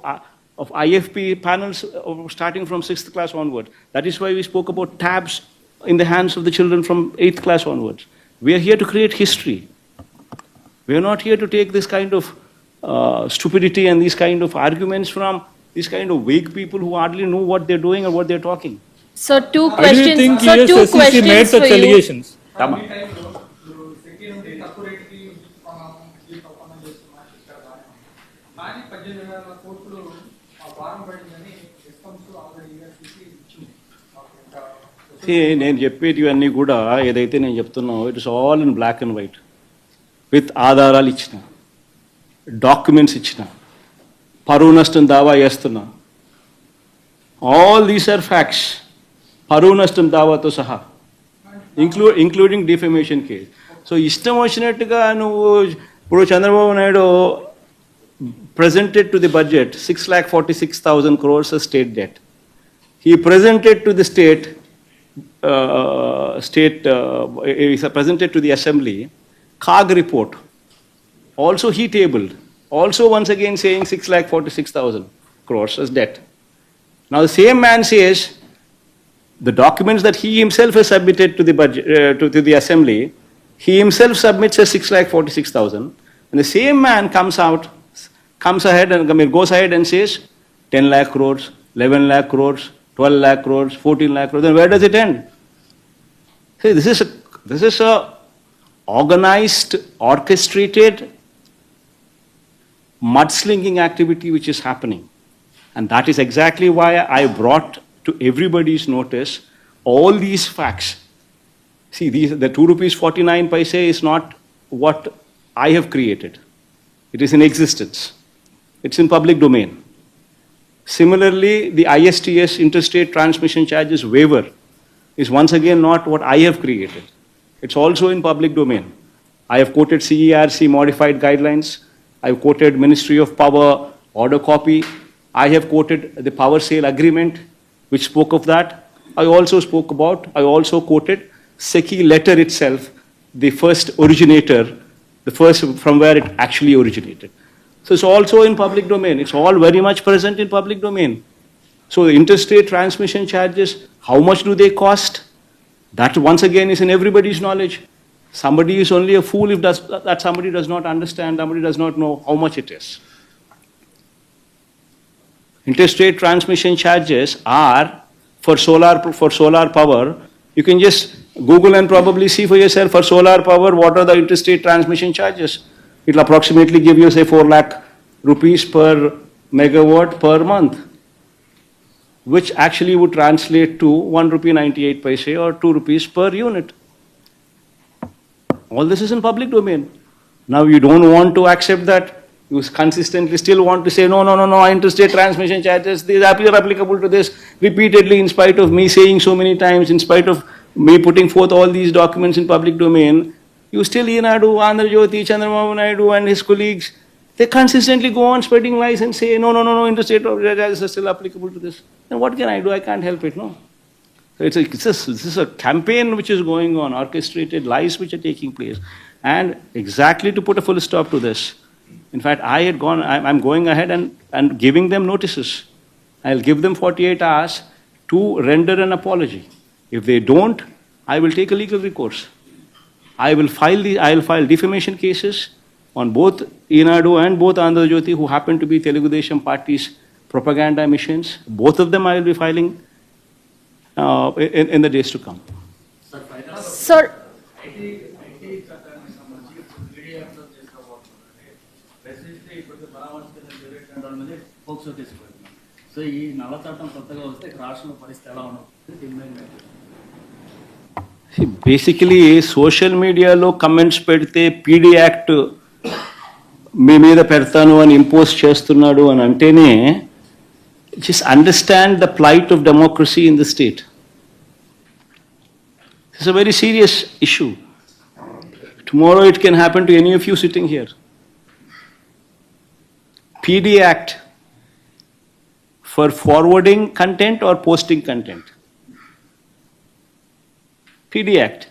IFP panels starting from 6th class onward. That is why we spoke about tabs in the hands of the children from 8th class onwards. We are here to create history. We are not here to take this kind of stupidity and these kind of arguments from these kind of vague people who hardly know what they're doing or what they're talking. So two Why do you think questions. So two USSCC made questions such for you. allegations? Tama. నేను చెప్పేటివన్నీ కూడా ఏదైతే నేను చెప్తున్నానో it is all in black and white with ఆధారాలు ఇచ్చిన డాక్యుమెంట్స్ ఇచ్చిన పరువు నష్టం దావా చేస్తున్నా ఆల్ దీస్ ఆర్ ఫ్యాక్ట్స్ పరువు నష్టం దావాతో సహా ఇంక్లూడింగ్ డిఫమేషన్ కేస్. సో ఇష్టం వచ్చినట్టుగా నువ్వు ఇప్పుడు Chandrababu Naidu presented to the budget 6,46,000 crores of state debt. He presented to the presented to the assembly CAG report. Also he tabled. Also once again saying 6,46,000 crores as debt. Now the same man says the documents that he himself has submitted to the budget to the assembly, he himself submits as 6,46,000, and the same man comes ahead and goes ahead and says 10 lakh crores, 11 lakh crores, 12 lakh crores, 14 lakh crores. Then where does it end? See, this is a organized, orchestrated mudslinging activity which is happening. And that is exactly why I brought to everybody's notice all these facts. See, the 2 rupees 49 paise is not what I have created. It is in existence. It's in public domain. Similarly, the ISTS interstate transmission charges waiver is once again not what I have created. It's also in public domain. I have quoted CERC modified guidelines. I have quoted Ministry of Power order copy. I have quoted the power sale agreement which spoke of that. I also quoted SECI letter itself, the first originator, the first from where it actually originated. So it's also in public domain. It's all very much present in public domain. So the interstate transmission charges, how much do they cost? That once again is in everybody's knowledge. Somebody is only a fool if that somebody does not understand, somebody does not know how much it is. Interstate transmission charges are for solar power. You can just Google and probably see for yourself for solar power what are the interstate transmission charges. It will approximately give you say 4 lakh rupees per megawatt per month, which actually would translate to 1 rupee 98 paise or 2 rupees per unit. All this is in public domain. Now you don't want to accept that. You consistently still want to say, no, interstate transmission charges, these are applicable to this repeatedly, in spite of me saying so many times, in spite of me putting forth all these documents in public domain. You still, Enadu, Andhra Jyoti, Chandrababu Naidu and his colleagues, they consistently go on spreading lies and say, no, interstate charges are still applicable to this. Then what can I do? I can't help it, no. So this is a campaign which is going on, orchestrated lies which are taking place. And exactly to put a full stop to this, in fact, I'm going ahead and giving them notices. I'll give them 48 hours to render an apology. If they don't, I will take a legal recourse. I'll file defamation cases on both Enadu and both Andhra Jyoti, who happen to be Telugu Desam Party's propaganda missions. Both of them I will be filing in the days to come. Sir, so ఈ నల్ల చట్టం కొత్తగా వస్తే రాష్ట్రంలో పరిస్థితి ఎలా ఉండదు? బేసికలీ సోషల్ మీడియాలో కమెంట్స్ పెడితే పీడీ యాక్ట్ మీ మీద పెడతాను అని ఇంపోజ్ చేస్తున్నాడు అని అంటేనే just understand the plight of democracy in the state. This is a very serious issue. Tomorrow it can happen to any of you sitting here. PD Act for forwarding content or posting content. PD Act.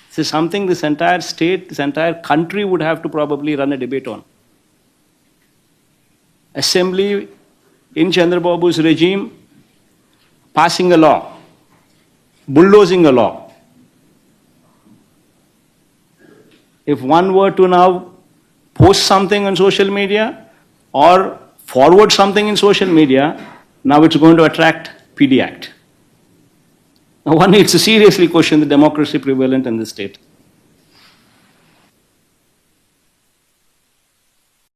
This is something this entire state, this entire country would have to probably run a debate on. Assembly in Chandrababu's regime passing a law, bulldozing a law. If one were to now post something on social media or forward something in social media, now it's going to attract PD Act. Now one needs to seriously question the democracy prevalent in the state.